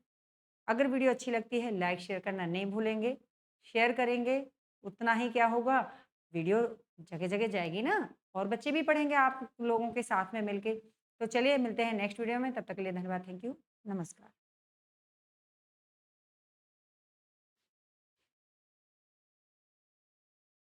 अगर वीडियो अच्छी लगती है, लाइक शेयर करना नहीं भूलेंगे। शेयर करेंगे, उतना ही क्या होगा, वीडियो जगह-जगह जाएगी ना और बच्चे भी पढ़ेंगे आप लोगों के साथ में मिलके। तो चलिए मिलते हैं नेक्स्ट वीडियो में, तब तक के लिए धन्यवाद, थैंक यू, नमस्कार।